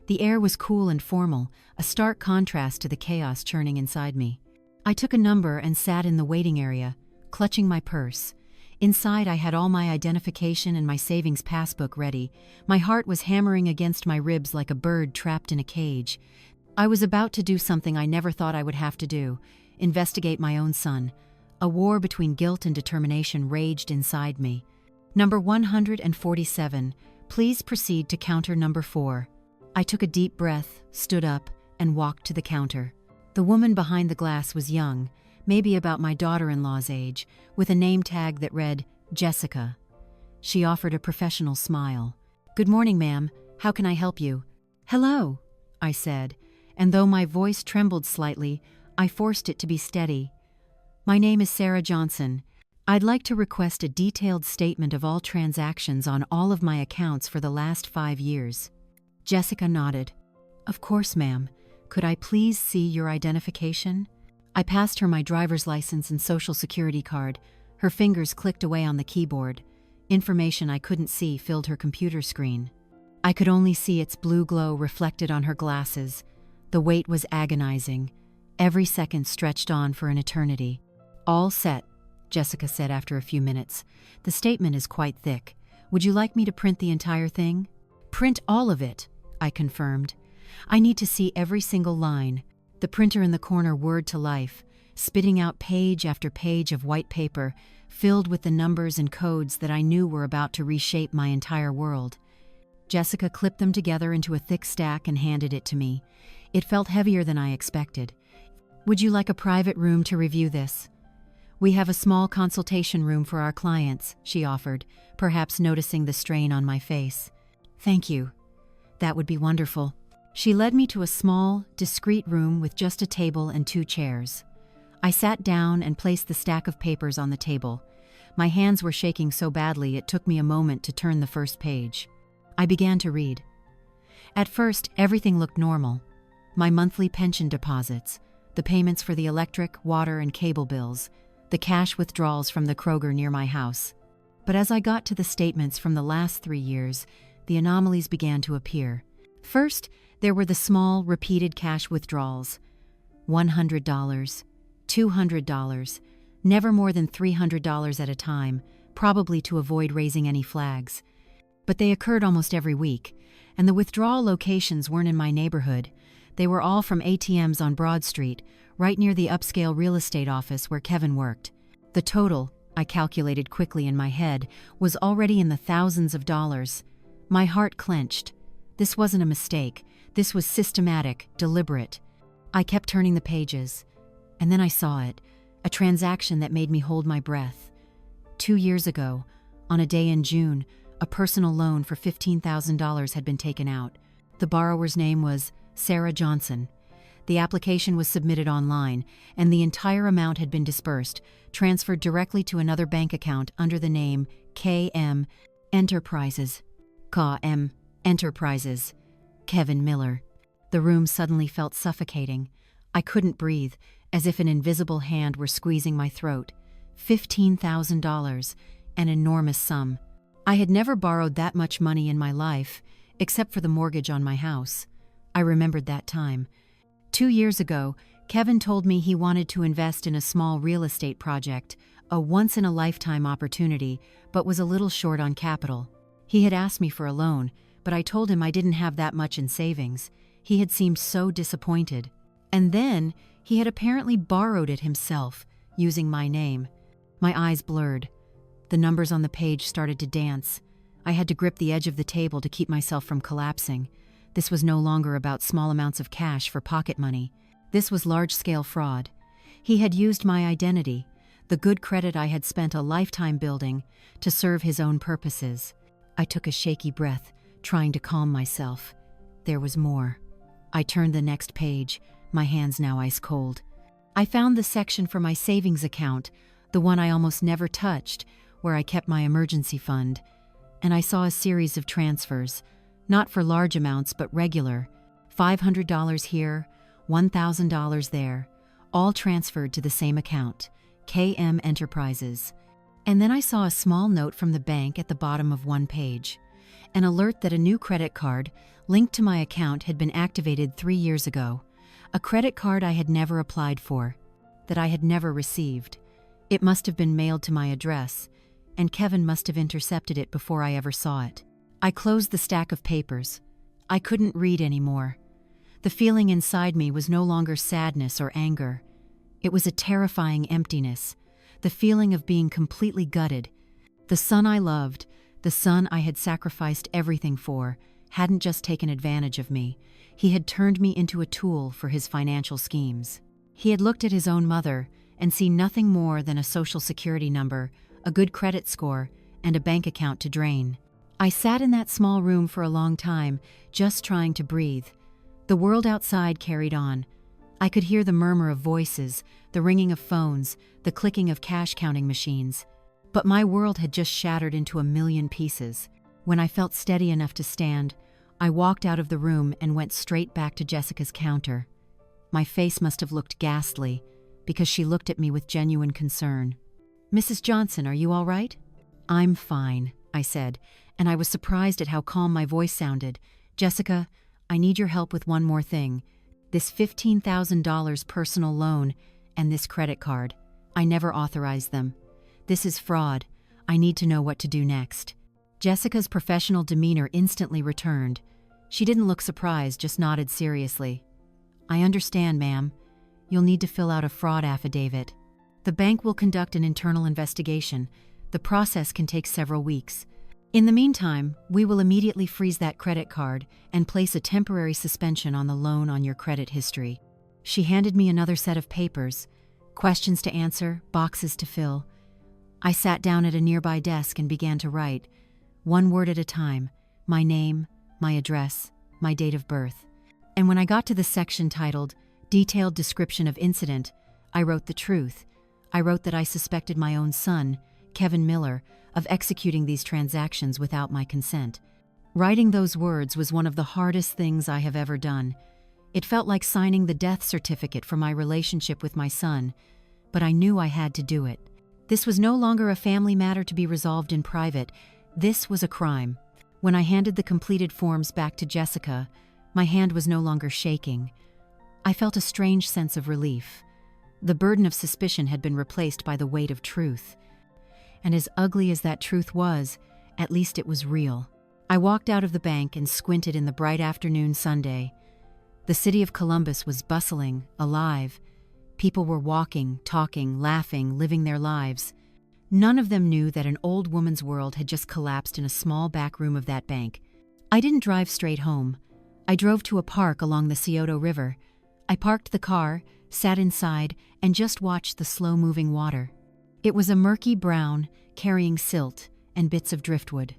The air was cool and formal, a stark contrast to the chaos churning inside me. I took a number and sat in the waiting area, clutching my purse. Inside, I had all my identification and my savings passbook ready. My heart was hammering against my ribs like a bird trapped in a cage. I was about to do something I never thought I would have to do: investigate my own son. A war between guilt and determination raged inside me. Number 147, please proceed to counter number 4. I took a deep breath, stood up, and walked to the counter. The woman behind the glass was young, maybe about my daughter-in-law's age, with a name tag that read Jessica. She offered a professional smile. Good morning, ma'am. How can I help you? Hello, I said, and though my voice trembled slightly, I forced it to be steady. My name is Sarah Johnson. I'd like to request a detailed statement of all transactions on all of my accounts for the last 5 years. Jessica nodded. Of course, ma'am. Could I please see your identification? I passed her my driver's license and social security card. Her fingers clicked away on the keyboard. Information I couldn't see filled her computer screen. I could only see its blue glow reflected on her glasses. The wait was agonizing. Every second stretched on for an eternity. All set, Jessica said after a few minutes. The statement is quite thick. Would you like me to print the entire thing? Print all of it, I confirmed. I need to see every single line. The printer in the corner whirred to life, spitting out page after page of white paper, filled with the numbers and codes that I knew were about to reshape my entire world. Jessica clipped them together into a thick stack and handed it to me. It felt heavier than I expected. Would you like a private room to review this? We have a small consultation room for our clients, she offered, perhaps noticing the strain on my face. Thank you. That would be wonderful. She led me to a small, discreet room with just a table and 2 chairs. I sat down and placed the stack of papers on the table. My hands were shaking so badly it took me a moment to turn the first page. I began to read. At first, everything looked normal. My monthly pension deposits, the payments for the electric, water, and cable bills, the cash withdrawals from the Kroger near my house. But as I got to the statements from the last 3 years, the anomalies began to appear. First, there were the small, repeated cash withdrawals. $100, $200, never more than $300 at a time, probably to avoid raising any flags. But they occurred almost every week, and the withdrawal locations weren't in my neighborhood. They were all from ATMs on Broad Street, right near the upscale real estate office where Kevin worked. The total, I calculated quickly in my head, was already in the thousands of dollars. My heart clenched. This wasn't a mistake. This was systematic, deliberate. I kept turning the pages, and then I saw it, a transaction that made me hold my breath. 2 years ago, on a day in June, a personal loan for $15,000 had been taken out. The borrower's name was Sarah Johnson. The application was submitted online, and the entire amount had been disbursed, transferred directly to another bank account under the name KM Enterprises. KM Enterprises. Kevin Miller. The room suddenly felt suffocating. I couldn't breathe, as if an invisible hand were squeezing my throat. $15,000, an enormous sum. I had never borrowed that much money in my life. except for the mortgage on my house. I remembered that time. 2 years ago, Kevin told me he wanted to invest in a small real estate project, a once-in-a-lifetime opportunity, but was a little short on capital. He had asked me for a loan, but I told him I didn't have that much in savings. He had seemed so disappointed. And then, he had apparently borrowed it himself, using my name. My eyes blurred. The numbers on the page started to dance. I had to grip the edge of the table to keep myself from collapsing. This was no longer about small amounts of cash for pocket money. This was large-scale fraud. He had used my identity, the good credit I had spent a lifetime building, to serve his own purposes. I took a shaky breath, trying to calm myself. There was more. I turned the next page, my hands now ice cold. I found the section for my savings account, the one I almost never touched, where I kept my emergency fund. And I saw a series of transfers, not for large amounts but regular. $500 here, $1,000 there, all transferred to the same account, KM Enterprises. And then I saw a small note from the bank at the bottom of one page, an alert that a new credit card linked to my account had been activated 3 years ago, a credit card I had never applied for, that I had never received. It must have been mailed to my address, and Kevin must have intercepted it before I ever saw it. I closed the stack of papers. I couldn't read anymore. The feeling inside me was no longer sadness or anger. It was a terrifying emptiness, the feeling of being completely gutted. The son I loved, the son I had sacrificed everything for, hadn't just taken advantage of me. He had turned me into a tool for his financial schemes. He had looked at his own mother and seen nothing more than a social security number, a good credit score, and a bank account to drain. I sat in that small room for a long time, just trying to breathe. The world outside carried on. I could hear the murmur of voices, the ringing of phones, the clicking of cash-counting machines. But my world had just shattered into a million pieces. When I felt steady enough to stand, I walked out of the room and went straight back to Jessica's counter. My face must have looked ghastly, because she looked at me with genuine concern. "Mrs. Johnson, are you all right?" "I'm fine," I said, and I was surprised at how calm my voice sounded. "Jessica, I need your help with one more thing. This $15,000 personal loan and this credit card. I never authorized them. This is fraud. I need to know what to do next." Jessica's professional demeanor instantly returned. She didn't look surprised, just nodded seriously. "I understand, ma'am. You'll need to fill out a fraud affidavit. The bank will conduct an internal investigation. The process can take several weeks. In the meantime, we will immediately freeze that credit card and place a temporary suspension on the loan on your credit history." She handed me another set of papers, questions to answer, boxes to fill. I sat down at a nearby desk and began to write, one word at a time, my name, my address, my date of birth. And when I got to the section titled Detailed Description of Incident, I wrote the truth. I wrote that I suspected my own son, Kevin Miller, of executing these transactions without my consent. Writing those words was one of the hardest things I have ever done. It felt like signing the death certificate for my relationship with my son, but I knew I had to do it. This was no longer a family matter to be resolved in private. This was a crime. When I handed the completed forms back to Jessica, my hand was no longer shaking. I felt a strange sense of relief. The burden of suspicion had been replaced by the weight of truth. And as ugly as that truth was, at least it was real. I walked out of the bank and squinted in the bright afternoon Sunday. The city of Columbus was bustling, alive. People were walking, talking, laughing, living their lives. None of them knew that an old woman's world had just collapsed in a small back room of that bank. I didn't drive straight home. I drove to a park along the Scioto River. I parked the car, sat inside, and just watched the slow-moving water. It was a murky brown, carrying silt and bits of driftwood.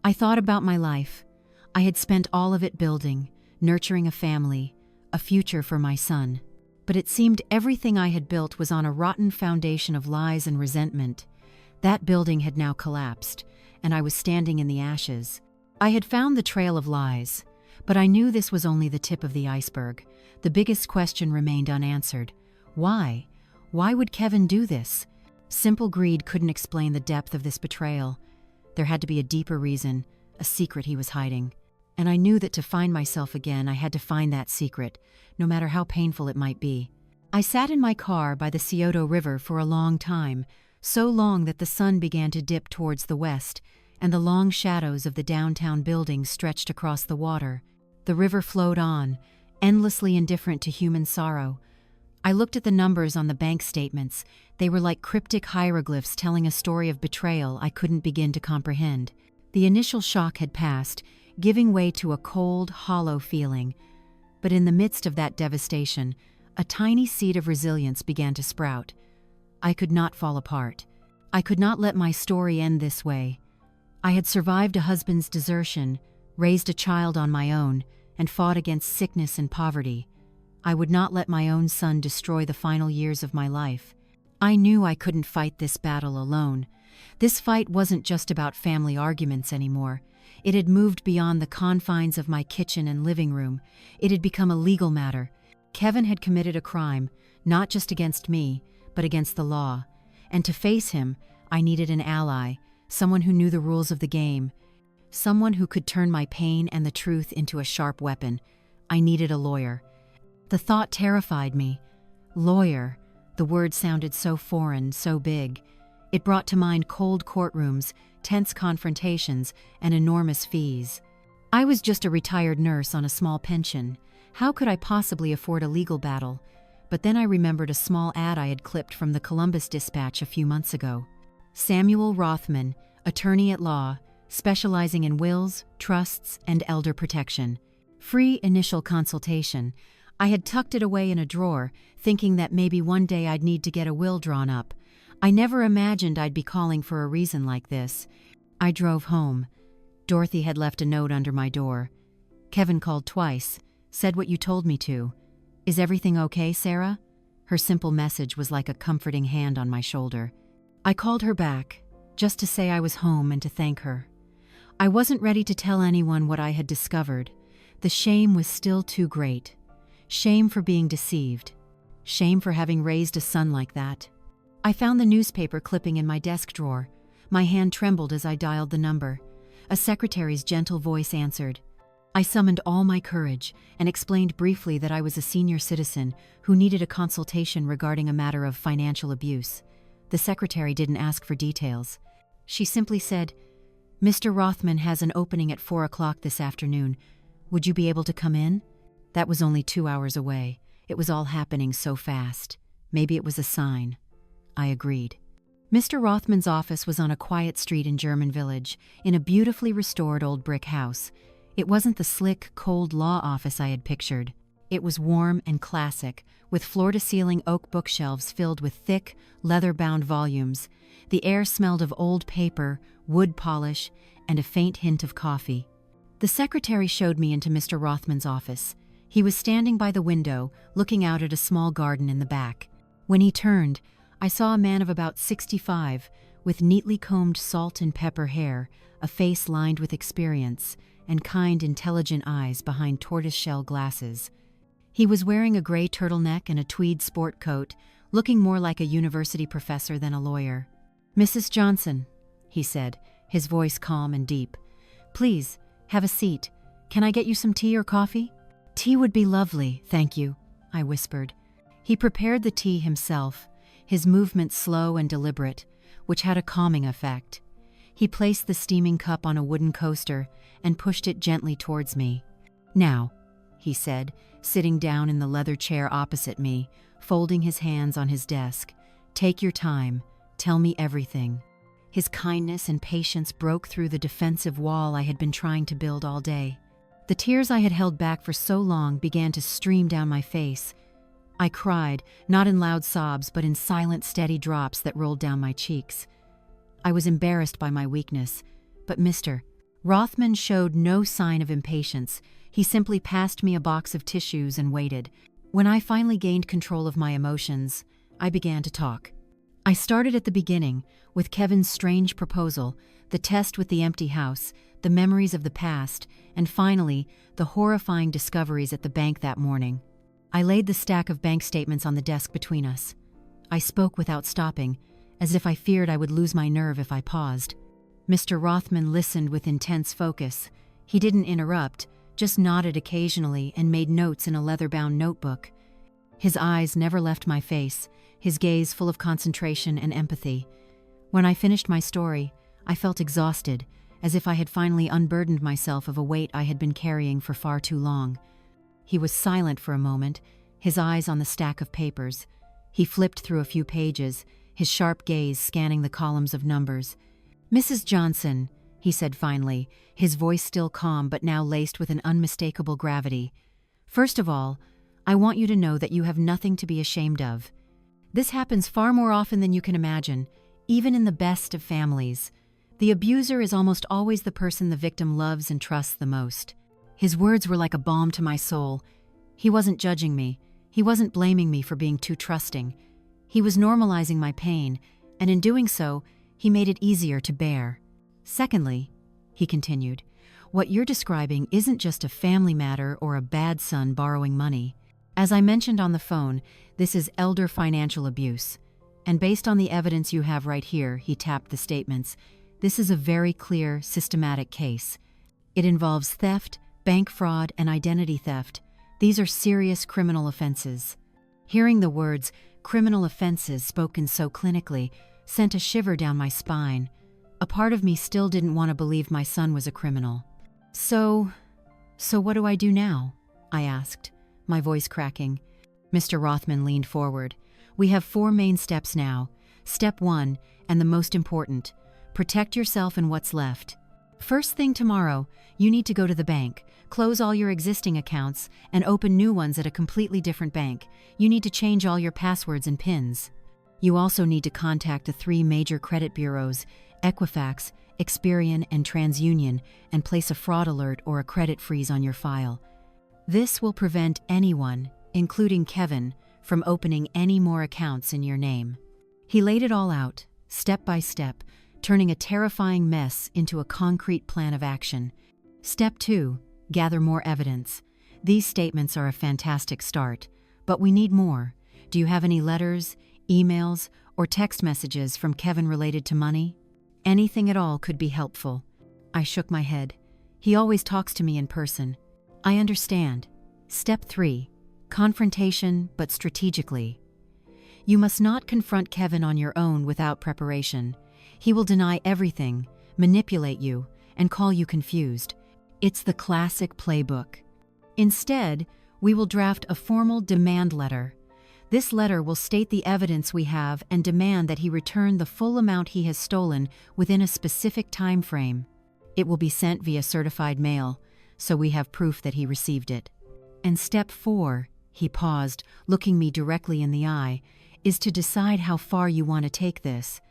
I thought about my life. I had spent all of it building, nurturing a family, a future for my son. But it seemed everything I had built was on a rotten foundation of lies and resentment. That building had now collapsed, and I was standing in the ashes. I had found the trail of lies, but I knew this was only the tip of the iceberg. The biggest question remained unanswered. Why? Why would Kevin do this? Simple greed couldn't explain the depth of this betrayal. There had to be a deeper reason, a secret he was hiding. And I knew that to find myself again, I had to find that secret, no matter how painful it might be. I sat in my car by the Scioto River for a long time, so long that the sun began to dip towards the west, and the long shadows of the downtown buildings stretched across the water. The river flowed on, endlessly indifferent to human sorrow. I looked at the numbers on the bank statements. They were like cryptic hieroglyphs telling a story of betrayal I couldn't begin to comprehend. The initial shock had passed, giving way to a cold, hollow feeling. But in the midst of that devastation, a tiny seed of resilience began to sprout. I could not fall apart. I could not let my story end this way. I had survived a husband's desertion, raised a child on my own, and fought against sickness and poverty. I would not let my own son destroy the final years of my life. I knew I couldn't fight this battle alone. This fight wasn't just about family arguments anymore. It had moved beyond the confines of my kitchen and living room. It had become a legal matter. Kevin had committed a crime, not just against me, but against the law. And to face him, I needed an ally, someone who knew the rules of the game, someone who could turn my pain and the truth into a sharp weapon. I needed a lawyer. The thought terrified me. Lawyer. The word sounded so foreign, so big. It brought to mind cold courtrooms, tense confrontations, and enormous fees. I was just a retired nurse on a small pension. How could I possibly afford a legal battle? But then I remembered a small ad I had clipped from the Columbus Dispatch a few months ago. Samuel Rothman, attorney at law, specializing in wills, trusts, and elder protection. Free initial consultation. I had tucked it away in a drawer, thinking that maybe one day I'd need to get a will drawn up. I never imagined I'd be calling for a reason like this. I drove home. Dorothy had left a note under my door. Kevin called twice, said what you told me to. Is everything okay, Sarah? Her simple message was like a comforting hand on my shoulder. I called her back, just to say I was home and to thank her. I wasn't ready to tell anyone what I had discovered. The shame was still too great. Shame for being deceived. Shame for having raised a son like that. I found the newspaper clipping in my desk drawer. My hand trembled as I dialed the number. A secretary's gentle voice answered. I summoned all my courage and explained briefly that I was a senior citizen who needed a consultation regarding a matter of financial abuse. The secretary didn't ask for details. She simply said, "Mr. Rothman has an opening at 4 o'clock this afternoon. Would you be able to come in?" That was only 2 hours away. It was all happening so fast. Maybe it was a sign. I agreed. Mr. Rothman's office was on a quiet street in German Village, in a beautifully restored old brick house. It wasn't the slick, cold law office I had pictured. It was warm and classic, with floor-to-ceiling oak bookshelves filled with thick, leather-bound volumes. The air smelled of old paper, wood polish, and a faint hint of coffee. The secretary showed me into Mr. Rothman's office. He was standing by the window, looking out at a small garden in the back. When he turned, I saw a man of about 65, with neatly combed salt and pepper hair, a face lined with experience, and kind, intelligent eyes behind tortoiseshell glasses. He was wearing a gray turtleneck and a tweed sport coat, looking more like a university professor than a lawyer. "Mrs. Johnson," he said, his voice calm and deep. "Please, have a seat. Can I get you some tea or coffee?" "Tea would be lovely, thank you," I whispered. He prepared the tea himself, his movements slow and deliberate, which had a calming effect. He placed the steaming cup on a wooden coaster and pushed it gently towards me. "Now," he said, sitting down in the leather chair opposite me, folding his hands on his desk, "take your time, tell me everything." His kindness and patience broke through the defensive wall I had been trying to build all day. The tears I had held back for so long began to stream down my face. I cried, not in loud sobs, but in silent, steady drops that rolled down my cheeks. I was embarrassed by my weakness, but Mr. Rothman showed no sign of impatience. He simply passed me a box of tissues and waited. When I finally gained control of my emotions, I began to talk. I started at the beginning, with Kevin's strange proposal, the test with the empty house, the memories of the past, and finally, the horrifying discoveries at the bank that morning. I laid the stack of bank statements on the desk between us. I spoke without stopping, as if I feared I would lose my nerve if I paused. Mr. Rothman listened with intense focus, He didn't interrupt, just nodded occasionally and made notes in a leather-bound notebook. His eyes never left my face, his gaze full of concentration and empathy. When I finished my story, I felt exhausted, as if I had finally unburdened myself of a weight I had been carrying for far too long. He was silent for a moment, his eyes on the stack of papers. He flipped through a few pages, his sharp gaze scanning the columns of numbers. "Mrs. Johnson," he said finally, his voice still calm but now laced with an unmistakable gravity. "First of all, I want you to know that you have nothing to be ashamed of. This happens far more often than you can imagine, even in the best of families. The abuser is almost always the person the victim loves and trusts the most." His words were like a balm to my soul. He wasn't judging me. He wasn't blaming me for being too trusting. He was normalizing my pain, and in doing so, he made it easier to bear. "Secondly," he continued, "what you're describing isn't just a family matter or a bad son borrowing money. As I mentioned on the phone, this is elder financial abuse. And based on the evidence you have right here," he tapped the statements, "this is a very clear, systematic case. It involves theft, bank fraud, and identity theft. These are serious criminal offenses." Hearing the words, criminal offenses, spoken so clinically, sent a shiver down my spine. A part of me still didn't want to believe my son was a criminal. So what do I do now?" I asked, my voice cracking. Mr. Rothman leaned forward. "We have 4 main steps now. Step 1, and the most important, protect yourself and what's left. First thing tomorrow, you need to go to the bank, close all your existing accounts, and open new ones at a completely different bank. You need to change all your passwords and PINs. You also need to contact the 3 major credit bureaus, Equifax, Experian, and TransUnion, and place a fraud alert or a credit freeze on your file. This will prevent anyone, including Kevin, from opening any more accounts in your name." He laid it all out, step by step, turning a terrifying mess into a concrete plan of action. Step 2, gather more evidence. These statements are a fantastic start, but we need more. Do you have any letters, emails, or text messages from Kevin related to money? Anything at all could be helpful. I shook my head. He always talks to me in person. I understand. Step 3, confrontation, but strategically. You must not confront Kevin on your own without preparation. He will deny everything, manipulate you, and call you confused. It's the classic playbook. Instead, we will draft a formal demand letter. This letter will state the evidence we have and demand that he return the full amount he has stolen within a specific time frame. It will be sent via certified mail, so we have proof that he received it. And step 4, he paused, looking me directly in the eye, is to decide how far you want to take this.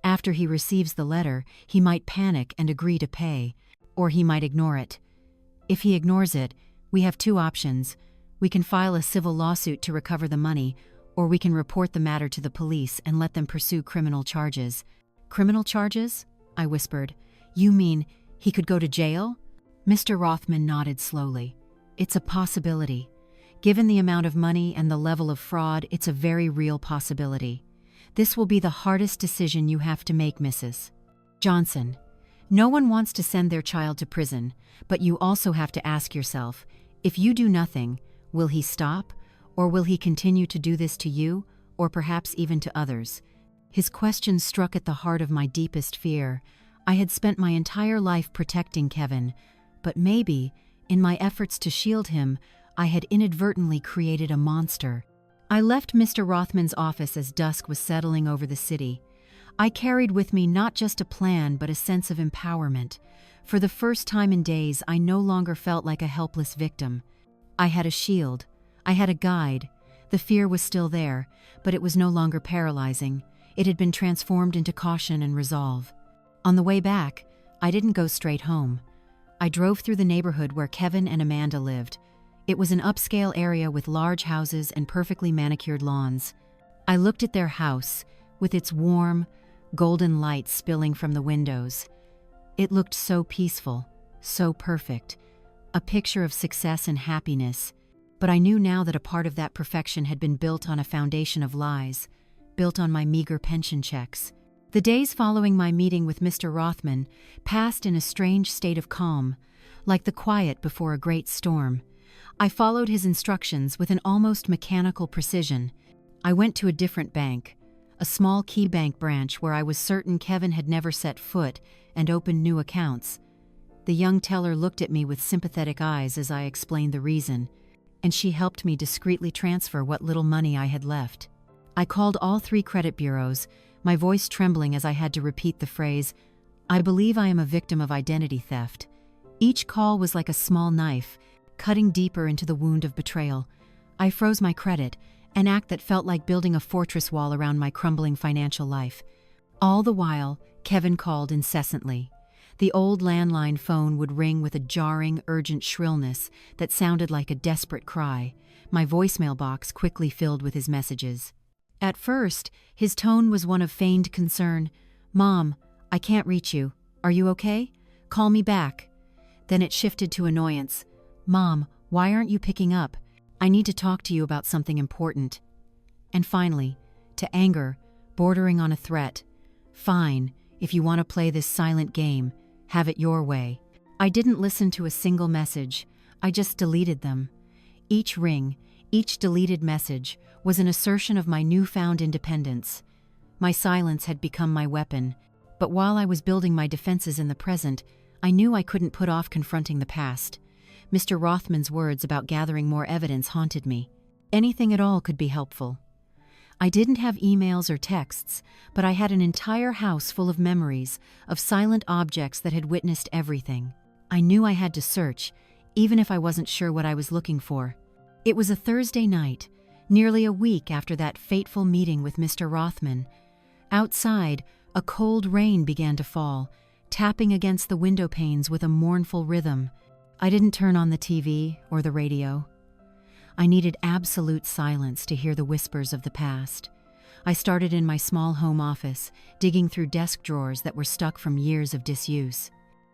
After he receives the letter, he might panic and agree to pay, or he might ignore it. If he ignores it, we have 2 options. We can file a civil lawsuit to recover the money, or we can report the matter to the police and let them pursue criminal charges. "Criminal charges?" I whispered. "You mean he could go to jail?" Mr. Rothman nodded slowly. "It's a possibility. Given the amount of money and the level of fraud, it's a very real possibility. This will be the hardest decision you have to make, Mrs. Johnson. No one wants to send their child to prison, but you also have to ask yourself, if you do nothing, will he stop, or will he continue to do this to you, or perhaps even to others?" His question struck at the heart of my deepest fear. I had spent my entire life protecting Kevin, but maybe, in my efforts to shield him, I had inadvertently created a monster. I left Mr. Rothman's office as dusk was settling over the city. I carried with me not just a plan but a sense of empowerment. For the first time in days, I no longer felt like a helpless victim. I had a shield. I had a guide. The fear was still there, but it was no longer paralyzing. It had been transformed into caution and resolve. On the way back, I didn't go straight home. I drove through the neighborhood where Kevin and Amanda lived. It was an upscale area with large houses and perfectly manicured lawns. I looked at their house, with its warm, golden light spilling from the windows. It looked so peaceful, so perfect, a picture of success and happiness. But I knew now that a part of that perfection had been built on a foundation of lies, built on my meager pension checks. The days following my meeting with Mr. Rothman passed in a strange state of calm. like the quiet before a great storm. I followed his instructions with an almost mechanical precision. I went to a different bank, a small KeyBank branch where I was certain Kevin had never set foot, and opened new accounts. The young teller looked at me with sympathetic eyes as I explained the reason, and she helped me discreetly transfer what little money I had left. I called all 3 credit bureaus, my voice trembling as I had to repeat the phrase, "I believe I am a victim of identity theft." Each call was like a small knife, cutting deeper into the wound of betrayal. I froze my credit, an act that felt like building a fortress wall around my crumbling financial life. All the while, Kevin called incessantly. The old landline phone would ring with a jarring, urgent shrillness that sounded like a desperate cry. My voicemail box quickly filled with his messages. At first, his tone was one of feigned concern. "Mom, I can't reach you. Are you okay? Call me back." Then it shifted to annoyance. "Mom, why aren't you picking up? I need to talk to you about something important." And finally, to anger, bordering on a threat. "Fine, if you want to play this silent game, have it your way." I didn't listen to a single message. I just deleted them. Each ring, each deleted message, was an assertion of my newfound independence. My silence had become my weapon, but while I was building my defenses in the present, I knew I couldn't put off confronting the past. Mr. Rothman's words about gathering more evidence haunted me. Anything at all could be helpful. I didn't have emails or texts, but I had an entire house full of memories, of silent objects that had witnessed everything. I knew I had to search, even if I wasn't sure what I was looking for. It was a Thursday night, nearly a week after that fateful meeting with Mr. Rothman. Outside, a cold rain began to fall, tapping against the window panes with a mournful rhythm. I didn't turn on the TV or the radio. I needed absolute silence to hear the whispers of the past. I started in my small home office, digging through desk drawers that were stuck from years of disuse.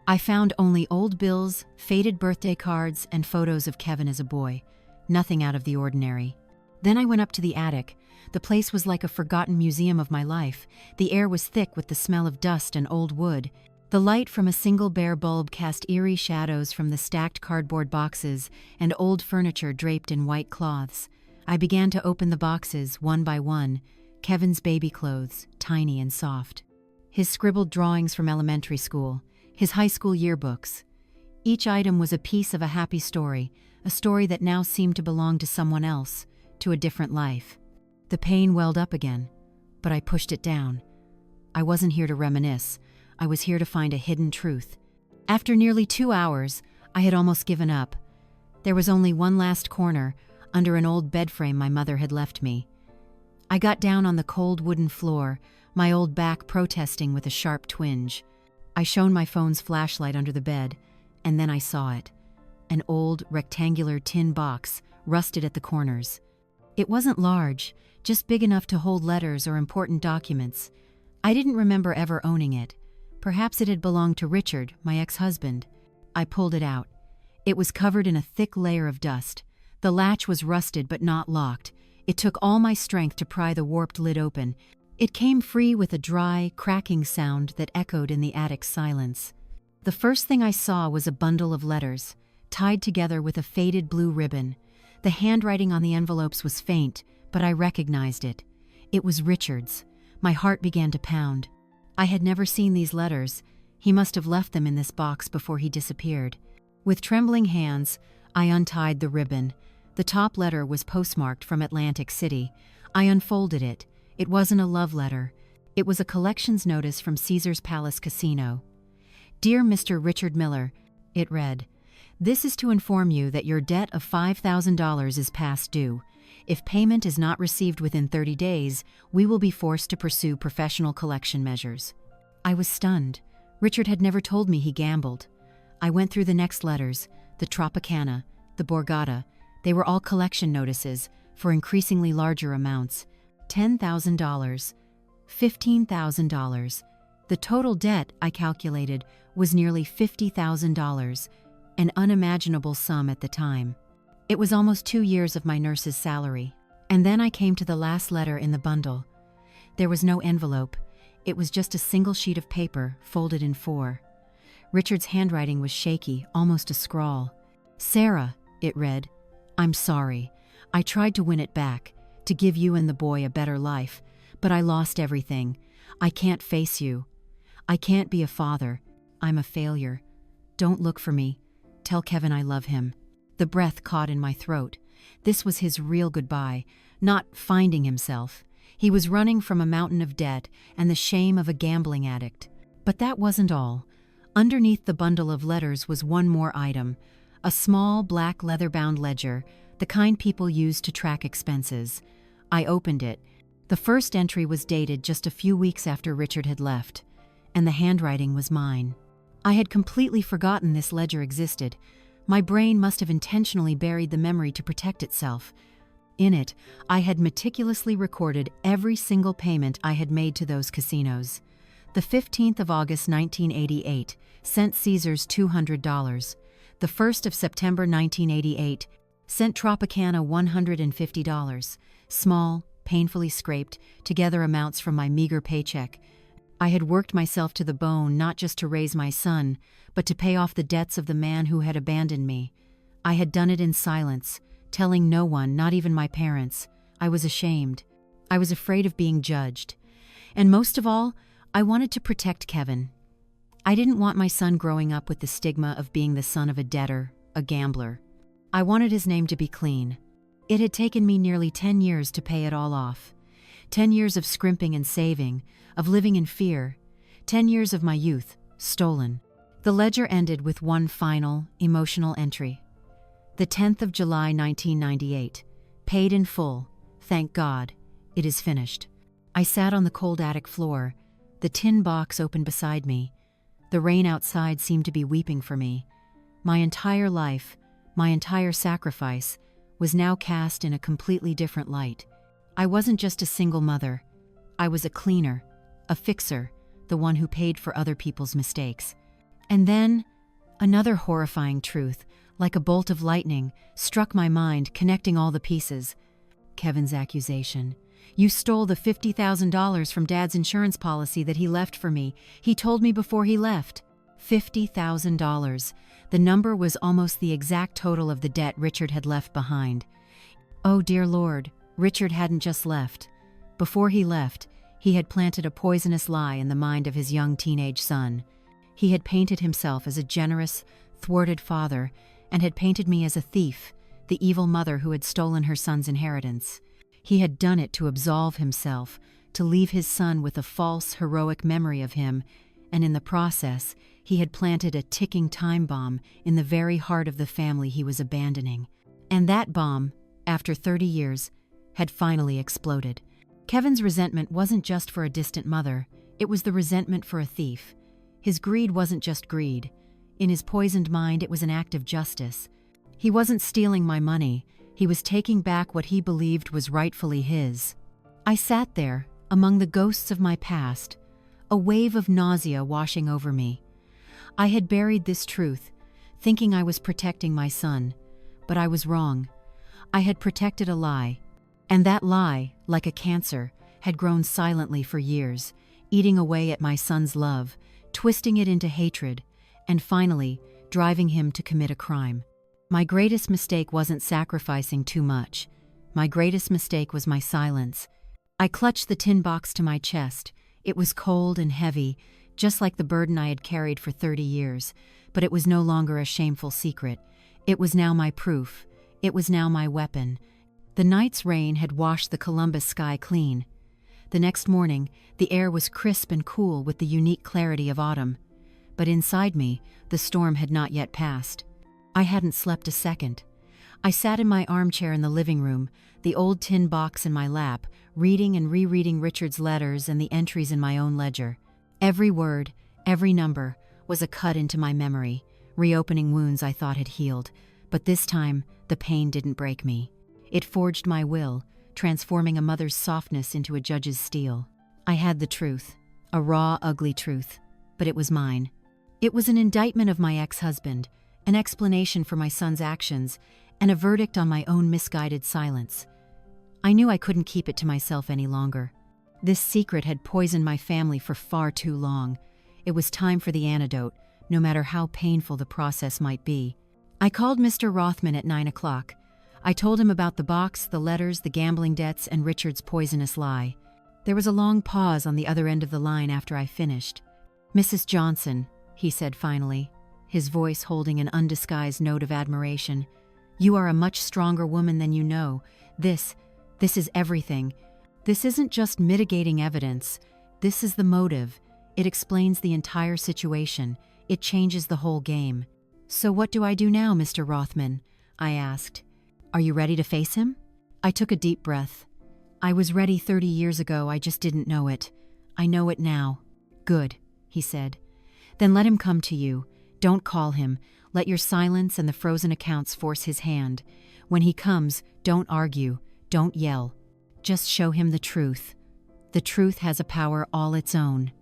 I found only old bills, faded birthday cards, and photos of Kevin as a boy. Nothing out of the ordinary. Then I went up to the attic. The place was like a forgotten museum of my life. The air was thick with the smell of dust and old wood. The light from a single bare bulb cast eerie shadows from the stacked cardboard boxes and old furniture draped in white cloths. I began to open the boxes, one by one. Kevin's baby clothes, tiny and soft. His scribbled drawings from elementary school. His high school yearbooks. Each item was a piece of a happy story, a story that now seemed to belong to someone else, to a different life. The pain welled up again, but I pushed it down. I wasn't here to reminisce. I was here to find a hidden truth. After nearly 2 hours, I had almost given up. There was only one last corner, under an old bed frame my mother had left me. I got down on the cold wooden floor, my old back protesting with a sharp twinge. I shone my phone's flashlight under the bed, and then I saw it. An old, rectangular tin box, rusted at the corners. It wasn't large, just big enough to hold letters or important documents. I didn't remember ever owning it. Perhaps it had belonged to Richard, my ex-husband. I pulled it out. It was covered in a thick layer of dust. The latch was rusted but not locked. It took all my strength to pry the warped lid open. It came free with a dry, cracking sound that echoed in the attic's silence. The first thing I saw was a bundle of letters, tied together with a faded blue ribbon. The handwriting on the envelopes was faint, but I recognized it. It was Richard's. My heart began to pound. I had never seen these letters. He must have left them in this box before he disappeared. With trembling hands, I untied the ribbon. The top letter was postmarked from Atlantic City. I unfolded it. It wasn't a love letter. It was a collections notice from Caesar's Palace Casino. "Dear Mr. Richard Miller," it read, "this is to inform you that your debt of $5,000 is past due. If payment is not received within 30 days, we will be forced to pursue professional collection measures." I was stunned. Richard had never told me he gambled. I went through the next letters, the Tropicana, the Borgata. They were all collection notices, for increasingly larger amounts. $10,000, $15,000. The total debt, I calculated, was nearly $50,000, an unimaginable sum at the time. It was almost 2 years of my nurse's salary. And then I came to the last letter in the bundle. There was no envelope. It was just a single sheet of paper, folded in 4. Richard's handwriting was shaky, almost a scrawl. "Sarah," it read, "I'm sorry. I tried to win it back, to give you and the boy a better life, but I lost everything. I can't face you. I can't be a father. I'm a failure. Don't look for me. Tell Kevin I love him." The breath caught in my throat. This was his real goodbye, not finding himself. He was running from a mountain of debt and the shame of a gambling addict. But that wasn't all. Underneath the bundle of letters was one more item, a small black leather-bound ledger, the kind people use to track expenses. I opened it. The first entry was dated just a few weeks after Richard had left, and the handwriting was mine. I had completely forgotten this ledger existed. My brain must have intentionally buried the memory to protect itself. In it, I had meticulously recorded every single payment I had made to those casinos. The 15th of August 1988 sent Caesars $200. The 1st of September 1988 sent Tropicana $150. Small, painfully scraped, together amounts from my meager paycheck. I had worked myself to the bone not just to raise my son, but to pay off the debts of the man who had abandoned me. I had done it in silence, telling no one, not even my parents. I was ashamed. I was afraid of being judged. And most of all, I wanted to protect Kevin. I didn't want my son growing up with the stigma of being the son of a debtor, a gambler. I wanted his name to be clean. It had taken me nearly 10 years to pay it all off. 10 years of scrimping and saving, of living in fear. 10 years of my youth, stolen. The ledger ended with one final, emotional entry. The 10th of July 1998. Paid in full. Thank God. It is finished. I sat on the cold attic floor. The tin box opened beside me. The rain outside seemed to be weeping for me. My entire life, my entire sacrifice, was now cast in a completely different light. I wasn't just a single mother. I was a cleaner, a fixer, the one who paid for other people's mistakes. And then, another horrifying truth, like a bolt of lightning, struck my mind, connecting all the pieces. Kevin's accusation. "You stole the $50,000 from Dad's insurance policy that he left for me. He told me before he left." $50,000. The number was almost the exact total of the debt Richard had left behind. Oh dear Lord, Richard hadn't just left. Before he left, he had planted a poisonous lie in the mind of his young teenage son. He had painted himself as a generous, thwarted father, and had painted me as a thief, the evil mother who had stolen her son's inheritance. He had done it to absolve himself, to leave his son with a false, heroic memory of him, and in the process, he had planted a ticking time bomb in the very heart of the family he was abandoning. And that bomb, after 30 years, had finally exploded. Kevin's resentment wasn't just for a distant mother, it was the resentment for a thief. His greed wasn't just greed. In his poisoned mind, it was an act of justice. He wasn't stealing my money, he was taking back what he believed was rightfully his. I sat there, among the ghosts of my past, a wave of nausea washing over me. I had buried this truth, thinking I was protecting my son, but I was wrong. I had protected a lie, and that lie, like a cancer, had grown silently for years, eating away at my son's love, twisting it into hatred, and finally, driving him to commit a crime. My greatest mistake wasn't sacrificing too much. My greatest mistake was my silence. I clutched the tin box to my chest. It was cold and heavy, just like the burden I had carried for 30 years, but it was no longer a shameful secret. It was now my proof. It was now my weapon. The night's rain had washed the Columbus sky clean. The next morning, the air was crisp and cool with the unique clarity of autumn. But inside me, the storm had not yet passed. I hadn't slept a second. I sat in my armchair in the living room, the old tin box in my lap, reading and rereading Richard's letters and the entries in my own ledger. Every word, every number, was a cut into my memory, reopening wounds I thought had healed. But this time, the pain didn't break me. It forged my will, transforming a mother's softness into a judge's steel. I had the truth, a raw, ugly truth, but it was mine. It was an indictment of my ex-husband, an explanation for my son's actions, and a verdict on my own misguided silence. I knew I couldn't keep it to myself any longer. This secret had poisoned my family for far too long. It was time for the antidote, no matter how painful the process might be. I called Mr. Rothman at 9 o'clock. I told him about the box, the letters, the gambling debts, and Richard's poisonous lie. There was a long pause on the other end of the line after I finished. "Mrs. Johnson," he said finally, his voice holding an undisguised note of admiration, "you are a much stronger woman than you know. This is everything. This isn't just mitigating evidence. This is the motive. It explains the entire situation. It changes the whole game." "So what do I do now, Mr. Rothman?" I asked. "Are you ready to face him?" I took a deep breath. "I was ready 30 years ago, I just didn't know it. I know it now." "Good," he said. "Then let him come to you. Don't call him. Let your silence and the frozen accounts force his hand. When he comes, don't argue. Don't yell. Just show him the truth. The truth has a power all its own."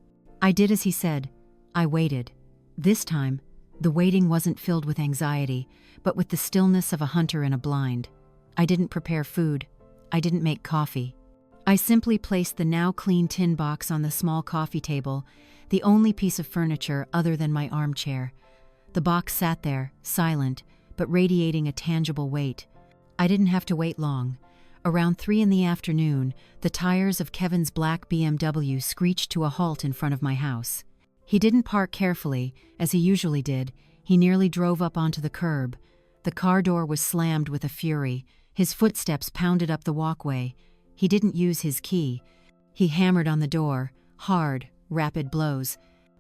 I did as he said. I waited. This time, the waiting wasn't filled with anxiety, but with the stillness of a hunter in a blind. I didn't prepare food. I didn't make coffee. I simply placed the now clean tin box on the small coffee table, the only piece of furniture other than my armchair. The box sat there, silent, but radiating a tangible weight. I didn't have to wait long. Around 3 in the afternoon, the tires of Kevin's black BMW screeched to a halt in front of my house. He didn't park carefully, as he usually did. He nearly drove up onto the curb. The car door was slammed with a fury. His footsteps pounded up the walkway. He didn't use his key. He hammered on the door, hard, rapid blows.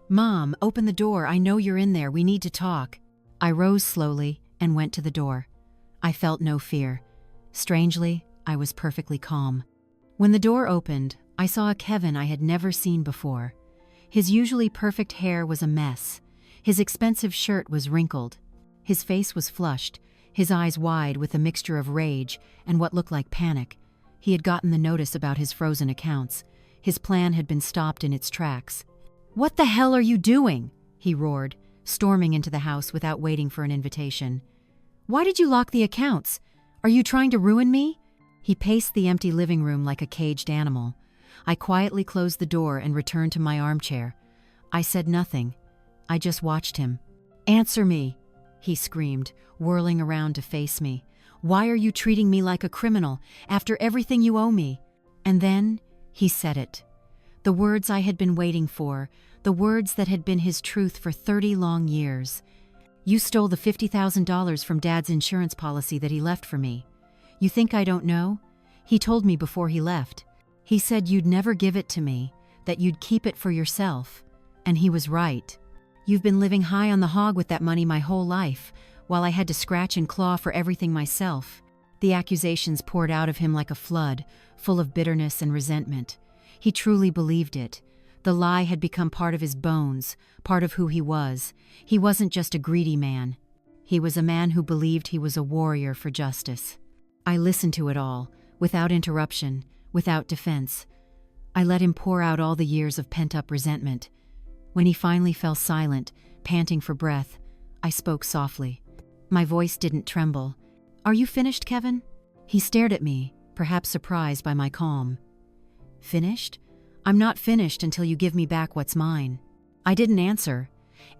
"Mom, open the door. I know you're in there. We need to talk." I rose slowly and went to the door. I felt no fear. Strangely, I was perfectly calm. When the door opened, I saw a Kevin I had never seen before. His usually perfect hair was a mess. His expensive shirt was wrinkled. His face was flushed, his eyes wide with a mixture of rage and what looked like panic. He had gotten the notice about his frozen accounts. His plan had been stopped in its tracks. "What the hell are you doing?" he roared, storming into the house without waiting for an invitation. "Why did you lock the accounts? Are you trying to ruin me?" He paced the empty living room like a caged animal. I quietly closed the door and returned to my armchair. I said nothing. I just watched him. "Answer me," he screamed, whirling around to face me. "Why are you treating me like a criminal after everything you owe me?" And then he said it. The words I had been waiting for, the words that had been his truth for 30 long years. "You stole the $50,000 from Dad's insurance policy that he left for me. You think I don't know? He told me before he left. He said you'd never give it to me, that you'd keep it for yourself. And he was right. You've been living high on the hog with that money my whole life, while I had to scratch and claw for everything myself." The accusations poured out of him like a flood, full of bitterness and resentment. He truly believed it. The lie had become part of his bones, part of who he was. He wasn't just a greedy man. He was a man who believed he was a warrior for justice. I listened to it all, without interruption, without defense. I let him pour out all the years of pent-up resentment. When he finally fell silent, panting for breath, I spoke softly. My voice didn't tremble. "Are you finished, Kevin?" He stared at me, perhaps surprised by my calm. "Finished? I'm not finished until you give me back what's mine." I didn't answer.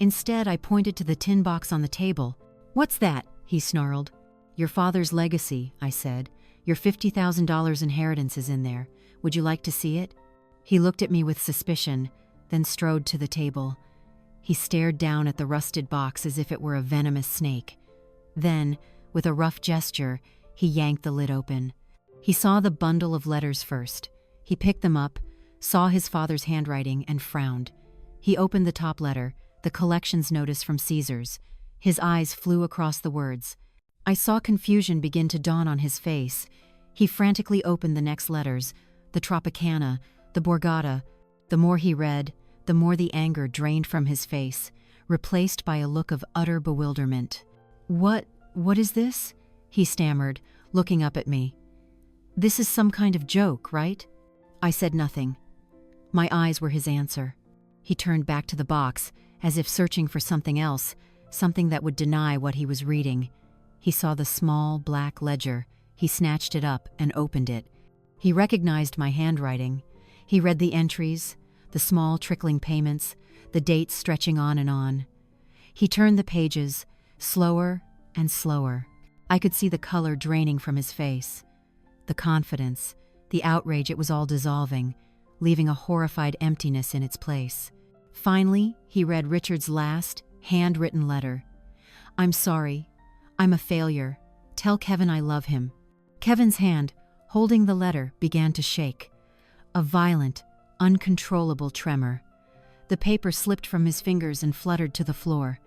Instead, I pointed to the tin box on the table. "What's that?" he snarled. "Your father's legacy," I said. "Your $50,000 inheritance is in there. Would you like to see it?" He looked at me with suspicion, then strode to the table. He stared down at the rusted box as if it were a venomous snake. Then, with a rough gesture, he yanked the lid open. He saw the bundle of letters first. He picked them up, saw his father's handwriting, and frowned. He opened the top letter, the collections notice from Caesars. His eyes flew across the words. I saw confusion begin to dawn on his face. He frantically opened the next letters, the Tropicana, the Borgata. The more he read, the more the anger drained from his face, replaced by a look of utter bewilderment. What is this?" he stammered, looking up at me. "This is some kind of joke, right?" I said nothing. My eyes were his answer. He turned back to the box, as if searching for something else, something that would deny what he was reading. He saw the small, black ledger. He snatched it up and opened it. He recognized my handwriting. He read the entries, the small trickling payments, the dates stretching on and on. He turned the pages, slower and slower. I could see the color draining from his face. The confidence, the outrage, it was all dissolving, leaving a horrified emptiness in its place. Finally, he read Richard's last, handwritten letter. "I'm sorry. I'm a failure. Tell Kevin I love him." Kevin's hand, holding the letter, began to shake. A violent, uncontrollable tremor. The paper slipped from his fingers and fluttered to the floor.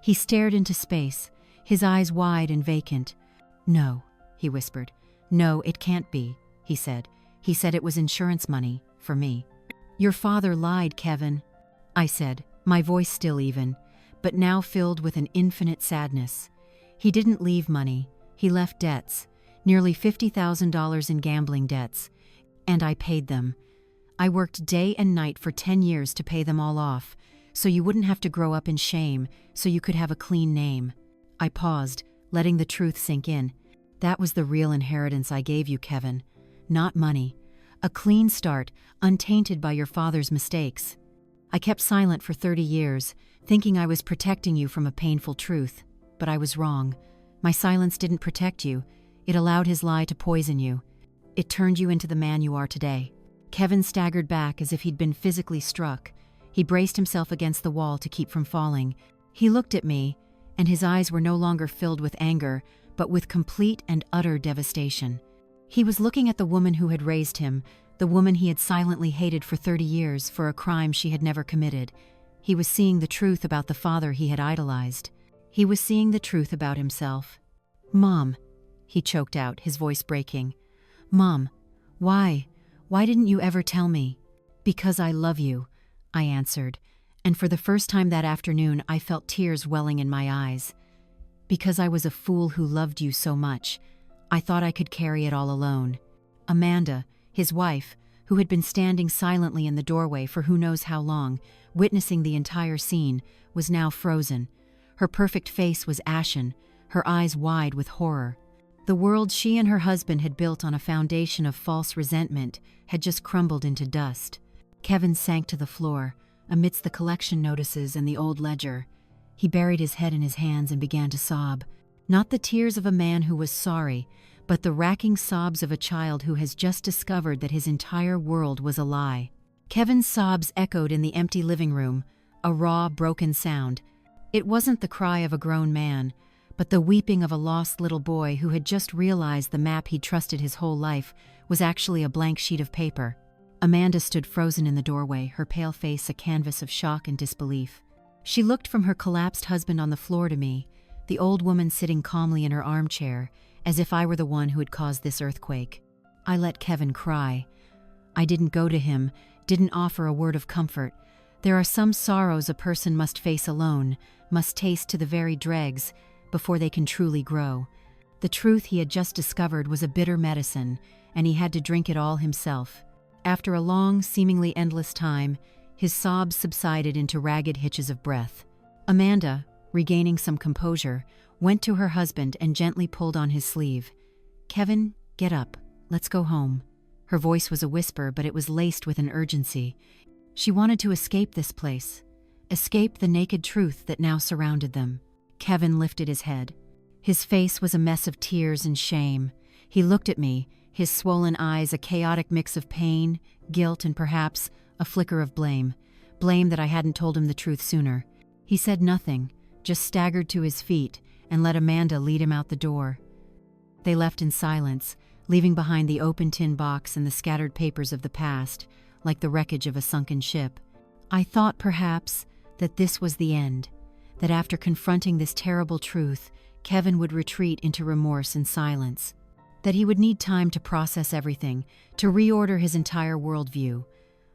He stared into space, his eyes wide and vacant. "No," he whispered. "No, it can't be," he said. "He said it was insurance money, for me." "Your father lied, Kevin," I said, my voice still even, but now filled with an infinite sadness. "He didn't leave money. He left debts, nearly $50,000 in gambling debts, and I paid them. I worked day and night for 10 years to pay them all off, so you wouldn't have to grow up in shame, so you could have a clean name." I paused, letting the truth sink in. "That was the real inheritance I gave you, Kevin. Not money. A clean start, untainted by your father's mistakes. I kept silent for 30 years, thinking I was protecting you from a painful truth, but I was wrong. My silence didn't protect you. It allowed his lie to poison you. It turned you into the man you are today." Kevin staggered back as if he'd been physically struck. He braced himself against the wall to keep from falling. He looked at me, and his eyes were no longer filled with anger, but with complete and utter devastation. He was looking at the woman who had raised him, the woman he had silently hated for 30 years for a crime she had never committed. He was seeing the truth about the father he had idolized. He was seeing the truth about himself. "Mom," he choked out, his voice breaking. "Mom, why didn't you ever tell me?" "Because I love you," I answered, and for the first time that afternoon I felt tears welling in my eyes. "Because I was a fool who loved you so much. I thought I could carry it all alone." Amanda, his wife, who had been standing silently in the doorway for who knows how long, witnessing the entire scene, was now frozen. Her perfect face was ashen, her eyes wide with horror. The world she and her husband had built on a foundation of false resentment had just crumbled into dust. Kevin sank to the floor, amidst the collection notices and the old ledger. He buried his head in his hands and began to sob. Not the tears of a man who was sorry, but the racking sobs of a child who has just discovered that his entire world was a lie. Kevin's sobs echoed in the empty living room, a raw, broken sound. It wasn't the cry of a grown man, but the weeping of a lost little boy who had just realized the map he'd trusted his whole life was actually a blank sheet of paper. Amanda stood frozen in the doorway, her pale face a canvas of shock and disbelief. She looked from her collapsed husband on the floor to me, the old woman sitting calmly in her armchair, as if I were the one who had caused this earthquake. I let Kevin cry. I didn't go to him, didn't offer a word of comfort. There are some sorrows a person must face alone, must taste to the very dregs, before they can truly grow. The truth he had just discovered was a bitter medicine, and he had to drink it all himself. After a long, seemingly endless time, his sobs subsided into ragged hitches of breath. Amanda, regaining some composure, went to her husband and gently pulled on his sleeve. "Kevin, get up. Let's go home." Her voice was a whisper, but it was laced with an urgency. She wanted to escape this place, escape the naked truth that now surrounded them. Kevin lifted his head. His face was a mess of tears and shame. He looked at me, his swollen eyes a chaotic mix of pain, guilt, and perhaps a flicker of blame. Blame that I hadn't told him the truth sooner. He said nothing, just staggered to his feet and let Amanda lead him out the door. They left in silence, leaving behind the open tin box and the scattered papers of the past, like the wreckage of a sunken ship. I thought, perhaps, that this was the end, that after confronting this terrible truth, Kevin would retreat into remorse and silence, that he would need time to process everything, to reorder his entire worldview.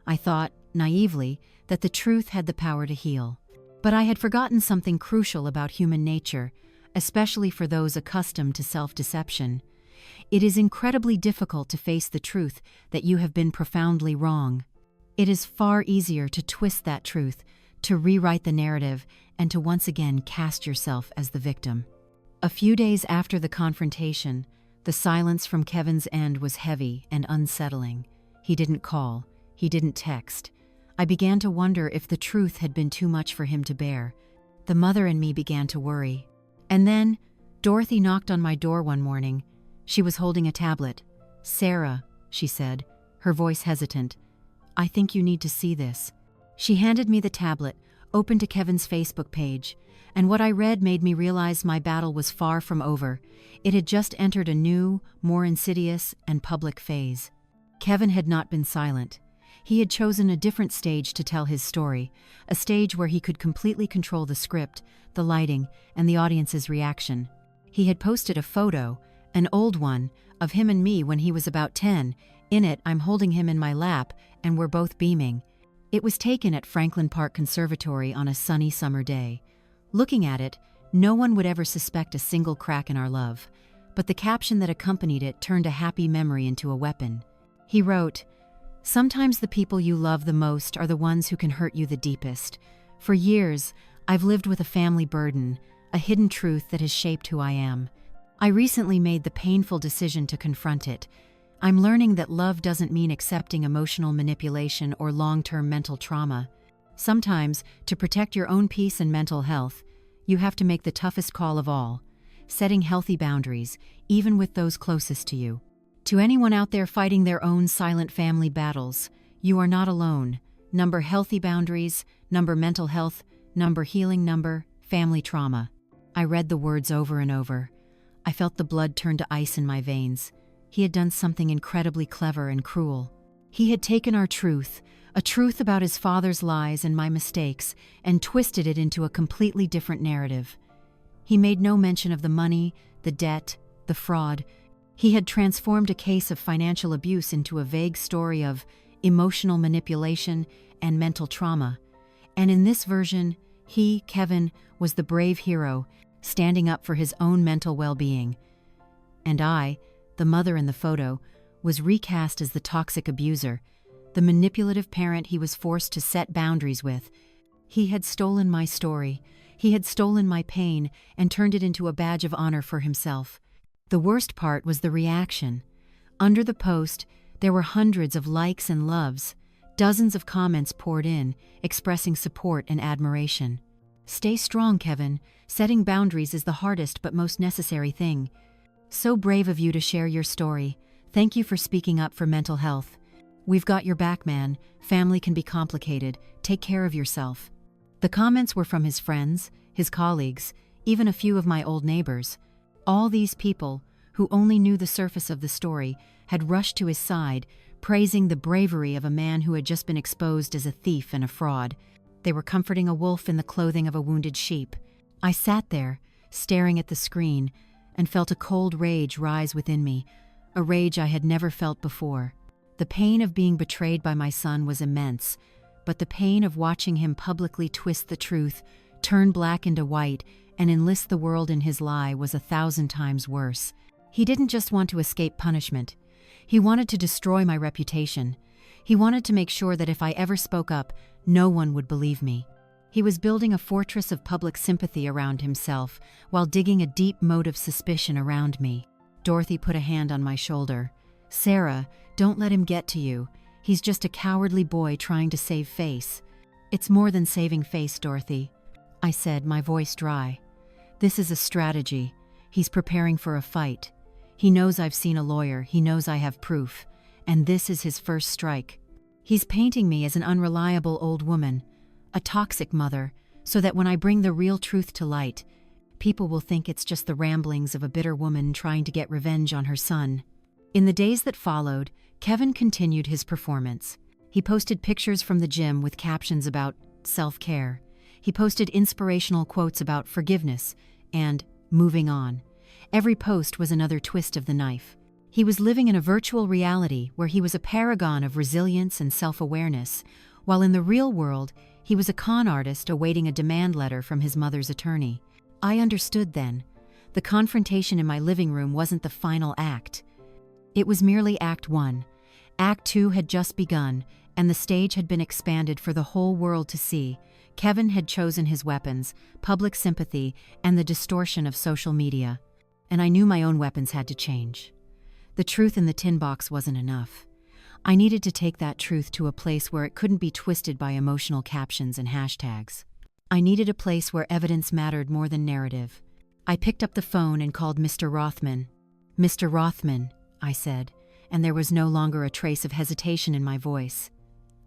I thought, naively, that the truth had the power to heal. But I had forgotten something crucial about human nature, especially for those accustomed to self-deception. It is incredibly difficult to face the truth that you have been profoundly wrong. It is far easier to twist that truth, to rewrite the narrative, and to once again cast yourself as the victim. A few days after the confrontation, the silence from Kevin's end was heavy and unsettling. He didn't call. He didn't text. I began to wonder if the truth had been too much for him to bear. The mother in me began to worry. And then, Dorothy knocked on my door one morning. She was holding a tablet. "Sarah," she said, her voice hesitant, "I think you need to see this." She handed me the tablet, opened to Kevin's Facebook page, and what I read made me realize my battle was far from over. It had just entered a new, more insidious, and public phase. Kevin had not been silent. He had chosen a different stage to tell his story, a stage where he could completely control the script, the lighting, and the audience's reaction. He had posted a photo, an old one, of him and me when he was about 10. In it, I'm holding him in my lap, and we're both beaming. It was taken at Franklin Park Conservatory on a sunny summer day. Looking at it, no one would ever suspect a single crack in our love, but the caption that accompanied it turned a happy memory into a weapon. He wrote, "Sometimes the people you love the most are the ones who can hurt you the deepest. For years, I've lived with a family burden, a hidden truth that has shaped who I am. I recently made the painful decision to confront it. I'm learning that love doesn't mean accepting emotional manipulation or long-term mental trauma. Sometimes, to protect your own peace and mental health, you have to make the toughest call of all, setting healthy boundaries, even with those closest to you. To anyone out there fighting their own silent family battles, you are not alone. Number healthy boundaries, number mental health, number healing, number family trauma." I read the words over and over. I felt the blood turn to ice in my veins. He had done something incredibly clever and cruel. He had taken our truth, a truth about his father's lies and my mistakes, and twisted it into a completely different narrative. He made no mention of the money, the debt, the fraud. He had transformed a case of financial abuse into a vague story of emotional manipulation and mental trauma. And in this version, he, Kevin, was the brave hero, standing up for his own mental well-being. And I, the mother in the photo, was recast as the toxic abuser, the manipulative parent he was forced to set boundaries with. He had stolen my story. He had stolen my pain and turned it into a badge of honor for himself. The worst part was the reaction. Under the post, there were hundreds of likes and loves. Dozens of comments poured in, expressing support and admiration. "Stay strong, Kevin. Setting boundaries is the hardest but most necessary thing. So brave of you to share your story. Thank you for speaking up for mental health. We've got your back, man. Family can be complicated. Take care of yourself." The comments were from his friends, his colleagues, even a few of my old neighbors. All these people, who only knew the surface of the story, had rushed to his side, praising the bravery of a man who had just been exposed as a thief and a fraud. They were comforting a wolf in the clothing of a wounded sheep. I sat there, staring at the screen, and felt a cold rage rise within me, a rage I had never felt before. The pain of being betrayed by my son was immense, but the pain of watching him publicly twist the truth, turn black into white, and enlist the world in his lie was 1,000 times worse. He didn't just want to escape punishment. He wanted to destroy my reputation. He wanted to make sure that if I ever spoke up, no one would believe me. He was building a fortress of public sympathy around himself while digging a deep moat of suspicion around me. Dorothy put a hand on my shoulder. "Sarah, don't let him get to you. He's just a cowardly boy trying to save face." "It's more than saving face, Dorothy," I said, my voice dry. "This is a strategy. He's preparing for a fight. He knows I've seen a lawyer, he knows I have proof, and this is his first strike. He's painting me as an unreliable old woman, a toxic mother, so that when I bring the real truth to light, people will think it's just the ramblings of a bitter woman trying to get revenge on her son." In the days that followed, Kevin continued his performance. He posted pictures from the gym with captions about self-care. He posted inspirational quotes about forgiveness and moving on. Every post was another twist of the knife. He was living in a virtual reality where he was a paragon of resilience and self-awareness, while in the real world, he was a con artist awaiting a demand letter from his mother's attorney. I understood then. The confrontation in my living room wasn't the final act. It was merely Act 1. Act 2 had just begun, and the stage had been expanded for the whole world to see. Kevin had chosen his weapons, public sympathy, and the distortion of social media. And I knew my own weapons had to change. The truth in the tin box wasn't enough. I needed to take that truth to a place where it couldn't be twisted by emotional captions and hashtags. I needed a place where evidence mattered more than narrative. I picked up the phone and called Mr. Rothman. "Mr. Rothman," I said, and there was no longer a trace of hesitation in my voice.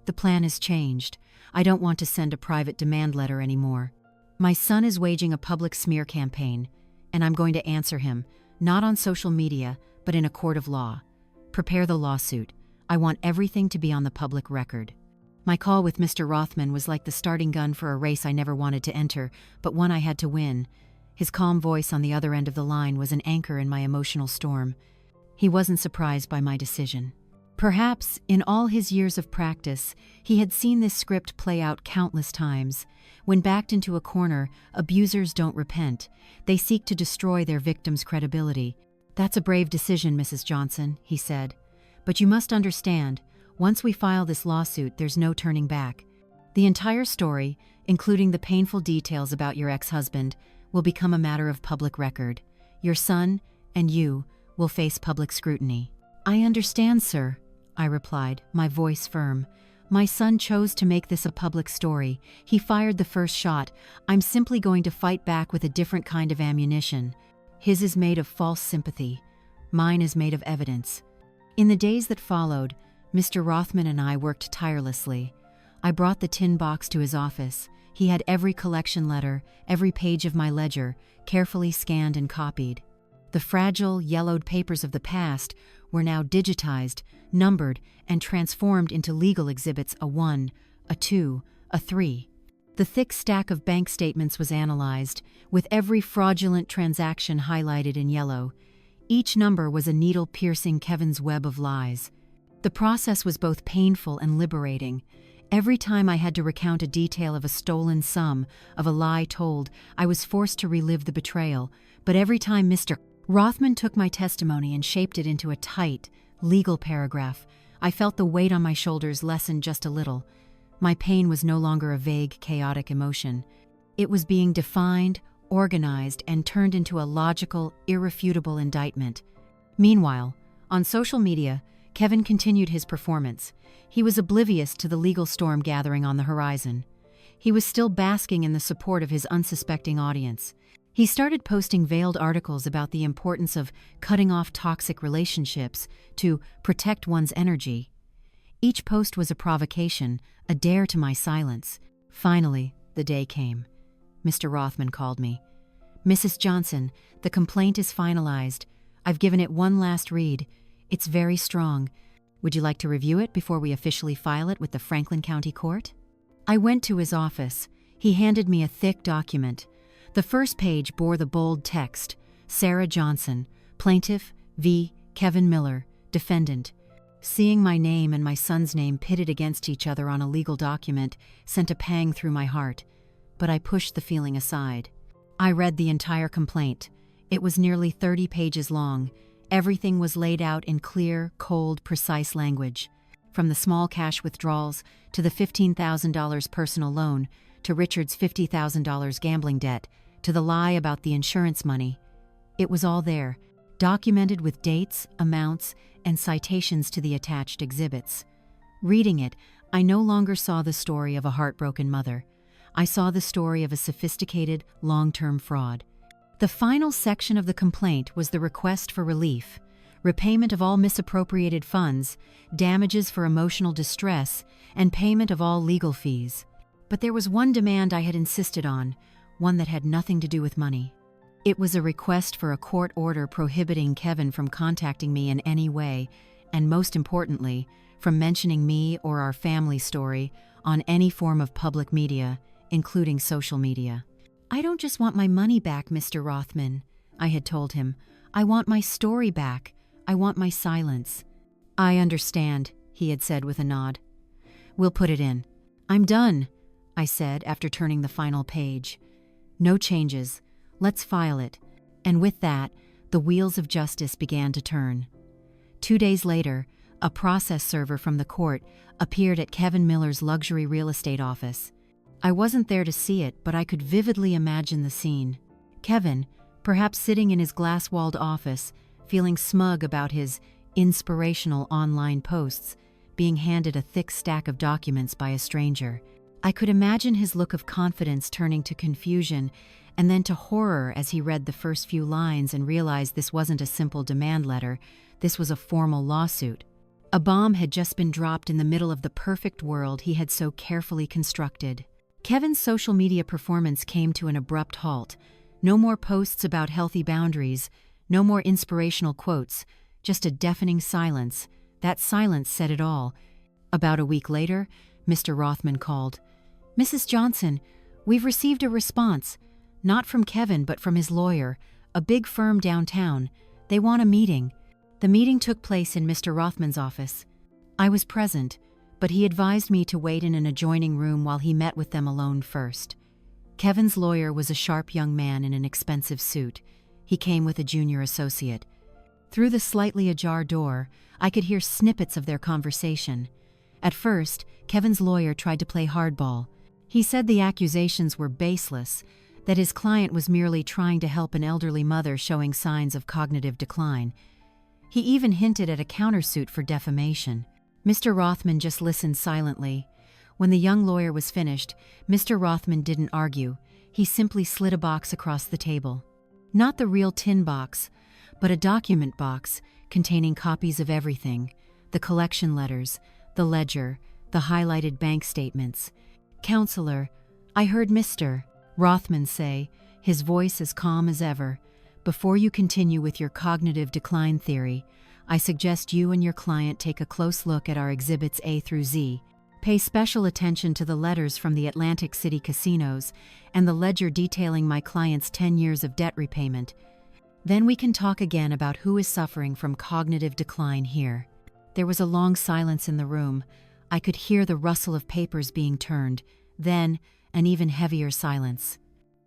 "The plan has changed. I don't want to send a private demand letter anymore. My son is waging a public smear campaign, and I'm going to answer him, not on social media, but in a court of law. Prepare the lawsuit. I want everything to be on the public record." My call with Mr. Rothman was like the starting gun for a race I never wanted to enter, but one I had to win. His calm voice on the other end of the line was an anchor in my emotional storm. He wasn't surprised by my decision. Perhaps, in all his years of practice, he had seen this script play out countless times. When backed into a corner, abusers don't repent. They seek to destroy their victims' credibility. "That's a brave decision, Mrs. Johnson," he said. "But you must understand, once we file this lawsuit, there's no turning back. The entire story, including the painful details about your ex-husband, will become a matter of public record. Your son and you will face public scrutiny." "I understand, sir," I replied, my voice firm. "My son chose to make this a public story. He fired the first shot. I'm simply going to fight back with a different kind of ammunition. His is made of false sympathy. Mine is made of evidence." In the days that followed, Mr. Rothman and I worked tirelessly. I brought the tin box to his office. He had every collection letter, every page of my ledger, carefully scanned and copied. The fragile, yellowed papers of the past were now digitized, numbered, and transformed into legal exhibits: a 1, a 2, a 3. The thick stack of bank statements was analyzed, with every fraudulent transaction highlighted in yellow. Each number was a needle-piercing Kevin's web of lies. The process was both painful and liberating. Every time I had to recount a detail of a stolen sum, of a lie told, I was forced to relive the betrayal. But every time Mr. Rothman took my testimony and shaped it into a tight, legal paragraph, I felt the weight on my shoulders lessen just a little. My pain was no longer a vague, chaotic emotion. It was being defined, organized, and turned into a logical, irrefutable indictment. Meanwhile, on social media, Kevin continued his performance. He was oblivious to the legal storm gathering on the horizon. He was still basking in the support of his unsuspecting audience. He started posting veiled articles about the importance of cutting off toxic relationships to protect one's energy. Each post was a provocation, a dare to my silence. Finally, the day came. Mr. Rothman called me. "Mrs. Johnson, the complaint is finalized. I've given it one last read. It's very strong. Would you like to review it before we officially file it with the Franklin County Court?" I went to his office. He handed me a thick document. The first page bore the bold text: "Sarah Johnson, Plaintiff v. Kevin Miller, Defendant." Seeing my name and my son's name pitted against each other on a legal document sent a pang through my heart, but I pushed the feeling aside. I read the entire complaint. It was nearly 30 pages long. Everything was laid out in clear, cold, precise language. From the small cash withdrawals to the $15,000 personal loan, to Richard's $50,000 gambling debt, to the lie about the insurance money. It was all there, documented with dates, amounts, and citations to the attached exhibits. Reading it, I no longer saw the story of a heartbroken mother. I saw the story of a sophisticated, long-term fraud. The final section of the complaint was the request for relief, repayment of all misappropriated funds, damages for emotional distress, and payment of all legal fees. But there was one demand I had insisted on, one that had nothing to do with money. It was a request for a court order prohibiting Kevin from contacting me in any way, and most importantly, from mentioning me or our family story on any form of public media, including social media. "I don't just want my money back, Mr. Rothman," I had told him. "I want my story back. I want my silence." "I understand," he had said with a nod. "We'll put it in." "I'm done," I said after turning the final page. "No changes. Let's file it." And with that, the wheels of justice began to turn. 2 days later, a process server from the court appeared at Kevin Miller's luxury real estate office. I wasn't there to see it, but I could vividly imagine the scene. Kevin, perhaps sitting in his glass-walled office, feeling smug about his inspirational online posts, being handed a thick stack of documents by a stranger. I could imagine his look of confidence turning to confusion and then to horror as he read the first few lines and realized this wasn't a simple demand letter, this was a formal lawsuit. A bomb had just been dropped in the middle of the perfect world he had so carefully constructed. Kevin's social media performance came to an abrupt halt. No more posts about healthy boundaries, no more inspirational quotes, just a deafening silence. That silence said it all. About a week later, Mr. Rothman called. "Mrs. Johnson, we've received a response. Not from Kevin, but from his lawyer, a big firm downtown. They want a meeting." The meeting took place in Mr. Rothman's office. I was present, but he advised me to wait in an adjoining room while he met with them alone first. Kevin's lawyer was a sharp young man in an expensive suit. He came with a junior associate. Through the slightly ajar door, I could hear snippets of their conversation. At first, Kevin's lawyer tried to play hardball. He said the accusations were baseless, that his client was merely trying to help an elderly mother showing signs of cognitive decline. He even hinted at a countersuit for defamation. Mr. Rothman just listened silently. When the young lawyer was finished, Mr. Rothman didn't argue. He simply slid a box across the table. Not the real tin box, but a document box containing copies of everything: the collection letters, the ledger, the highlighted bank statements. "Counselor, I heard Mr. Rothman say, his voice as calm as ever, before you continue with your cognitive decline theory, I suggest you and your client take a close look at our exhibits A through Z. Pay special attention to the letters from the Atlantic City casinos and the ledger detailing my client's 10 years of debt repayment. Then we can talk again about who is suffering from cognitive decline here." There was a long silence in the room. I could hear the rustle of papers being turned, then an even heavier silence.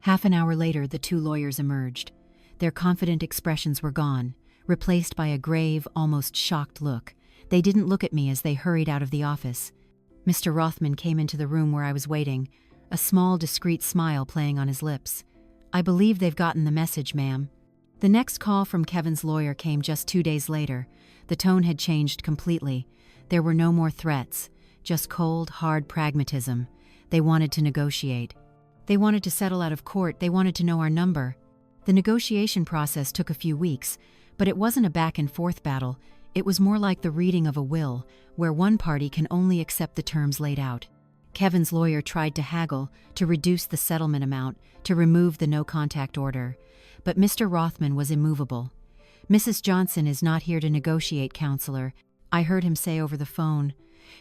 Half an hour later, the two lawyers emerged. Their confident expressions were gone, replaced by a grave, almost shocked look. They didn't look at me as they hurried out of the office. Mr. Rothman came into the room where I was waiting, a small, discreet smile playing on his lips. "I believe they've gotten the message, ma'am." The next call from Kevin's lawyer came just 2 days later. The tone had changed completely. There were no more threats, just cold, hard pragmatism. They wanted to negotiate. They wanted to settle out of court. They wanted to know our number. The negotiation process took a few weeks, but it wasn't a back-and-forth battle. It was more like the reading of a will, where one party can only accept the terms laid out. Kevin's lawyer tried to haggle, to reduce the settlement amount, to remove the no-contact order. But Mr. Rothman was immovable. "Mrs. Johnson is not here to negotiate, counselor," I heard him say over the phone.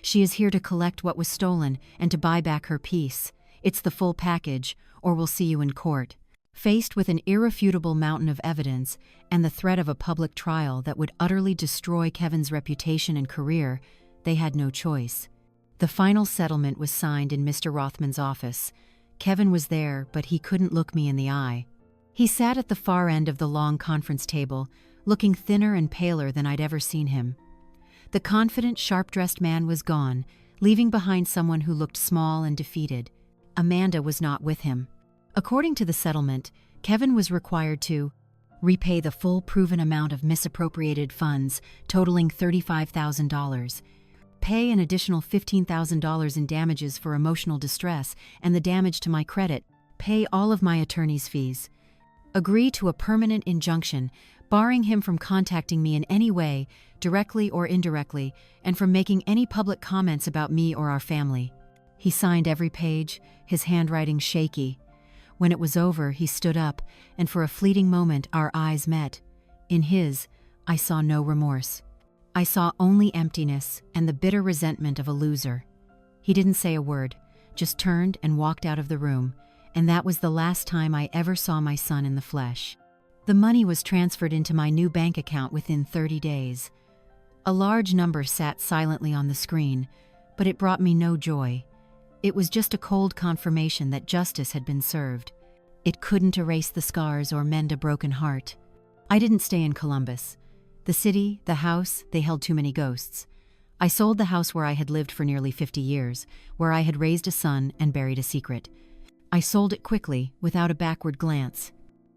"She is here to collect what was stolen and to buy back her peace. It's the full package, or we'll see you in court." Faced with an irrefutable mountain of evidence and the threat of a public trial that would utterly destroy Kevin's reputation and career, they had no choice. The final settlement was signed in Mr. Rothman's office. Kevin was there, but he couldn't look me in the eye. He sat at the far end of the long conference table, looking thinner and paler than I'd ever seen him. The confident, sharp-dressed man was gone, leaving behind someone who looked small and defeated. Amanda was not with him. According to the settlement, Kevin was required to repay the full proven amount of misappropriated funds, totaling $35,000, pay an additional $15,000 in damages for emotional distress and the damage to my credit, pay all of my attorney's fees, agree to a permanent injunction barring him from contacting me in any way, directly or indirectly, and from making any public comments about me or our family. He signed every page, his handwriting shaky. When it was over, he stood up, and for a fleeting moment our eyes met. In his, I saw no remorse. I saw only emptiness and the bitter resentment of a loser. He didn't say a word, just turned and walked out of the room, and that was the last time I ever saw my son in the flesh. The money was transferred into my new bank account within 30 days. A large number sat silently on the screen, but it brought me no joy. It was just a cold confirmation that justice had been served. It couldn't erase the scars or mend a broken heart. I didn't stay in Columbus. The city, the house, they held too many ghosts. I sold the house where I had lived for nearly 50 years, where I had raised a son and buried a secret. I sold it quickly, without a backward glance.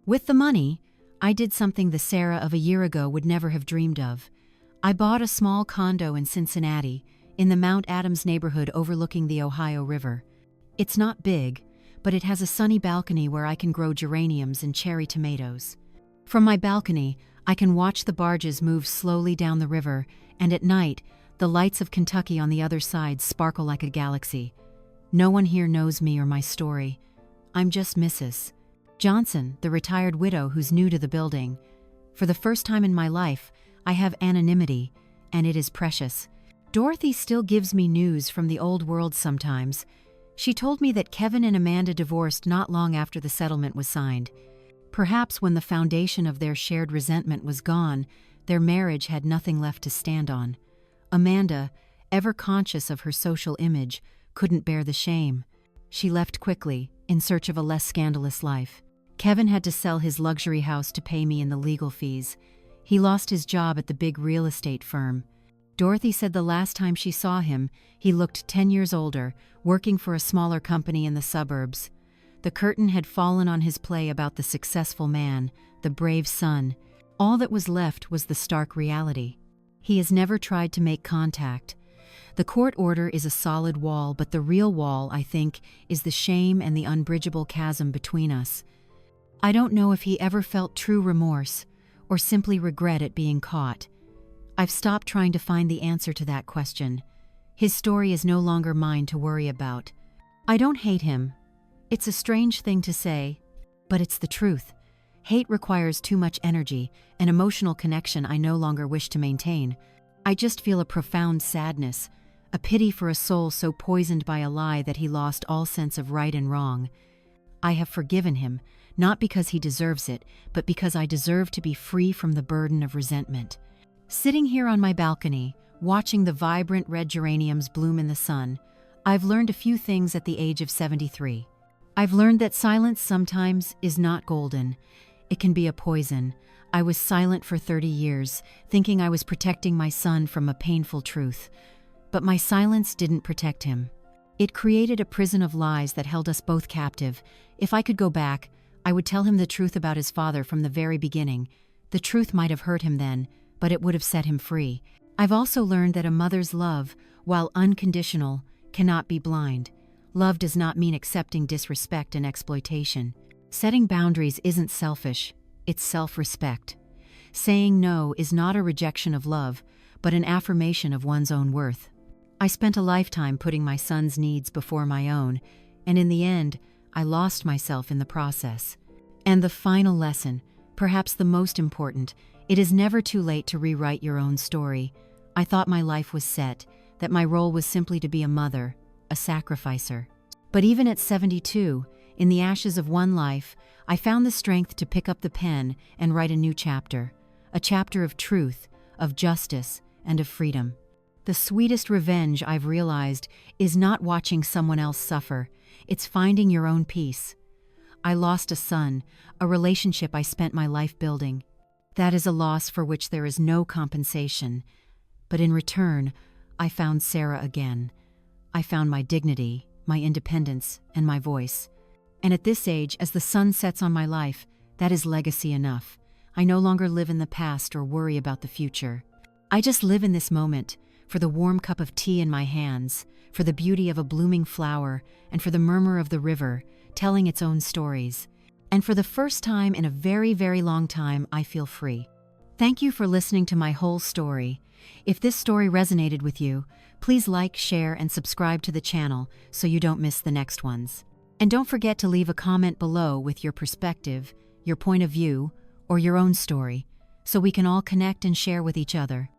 With the money, I did something the Sarah of a year ago would never have dreamed of. I bought a small condo in Cincinnati, in the Mount Adams neighborhood overlooking the Ohio River. It's not big, but it has a sunny balcony where I can grow geraniums and cherry tomatoes. From my balcony, I can watch the barges move slowly down the river, and at night, the lights of Kentucky on the other side sparkle like a galaxy. No one here knows me or my story. I'm just Mrs. Johnson, the retired widow who's new to the building. For the first time in my life, I have anonymity, and it is precious. Dorothy still gives me news from the old world sometimes. She told me that Kevin and Amanda divorced not long after the settlement was signed. Perhaps when the foundation of their shared resentment was gone, their marriage had nothing left to stand on. Amanda, ever conscious of her social image, couldn't bear the shame. She left quickly, in search of a less scandalous life. Kevin had to sell his luxury house to pay me in the legal fees. He lost his job at the big real estate firm. Dorothy said the last time she saw him, he looked 10 years older, working for a smaller company in the suburbs. The curtain had fallen on his play about the successful man, the brave son. All that was left was the stark reality. He has never tried to make contact. The court order is a solid wall, but the real wall, I think, is the shame and the unbridgeable chasm between us. I don't know if he ever felt true remorse, or simply regret at being caught. I've stopped trying to find the answer to that question. His story is no longer mine to worry about. I don't hate him. It's a strange thing to say, but it's the truth. Hate requires too much energy, an emotional connection I no longer wish to maintain. I just feel a profound sadness, a pity for a soul so poisoned by a lie that he lost all sense of right and wrong. I have forgiven him, not because he deserves it, but because I deserve to be free from the burden of resentment. Sitting here on my balcony, watching the vibrant red geraniums bloom in the sun, I've learned a few things at the age of 73. I've learned that silence sometimes is not golden. It can be a poison. I was silent for 30 years, thinking I was protecting my son from a painful truth. But my silence didn't protect him. It created a prison of lies that held us both captive. If I could go back, I would tell him the truth about his father from the very beginning. The truth might have hurt him then, but it would have set him free. I've also learned that a mother's love, while unconditional, cannot be blind. Love does not mean accepting disrespect and exploitation. Setting boundaries isn't selfish, it's self-respect. Saying no is not a rejection of love, but an affirmation of one's own worth. I spent a lifetime putting my son's needs before my own, and in the end, I lost myself in the process. And the final lesson, perhaps the most important, it is never too late to rewrite your own story. I thought my life was set, that my role was simply to be a mother, a sacrificer. But even at 72, in the ashes of one life, I found the strength to pick up the pen and write a new chapter. A chapter of truth, of justice, and of freedom. The sweetest revenge, I've realized, is not watching someone else suffer. It's finding your own peace. I lost a son, a relationship I spent my life building. That is a loss for which there is no compensation. But in return, I found Sarah again. I found my dignity, my independence, and my voice. And at this age, as the sun sets on my life, that is legacy enough. I no longer live in the past or worry about the future. I just live in this moment, for the warm cup of tea in my hands, for the beauty of a blooming flower, and for the murmur of the river, telling its own stories. And for the first time in a very, very long time, I feel free. Thank you for listening to my whole story. If this story resonated with you, please like, share, and subscribe to the channel so you don't miss the next ones. And don't forget to leave a comment below with your perspective, your point of view, or your own story, so we can all connect and share with each other.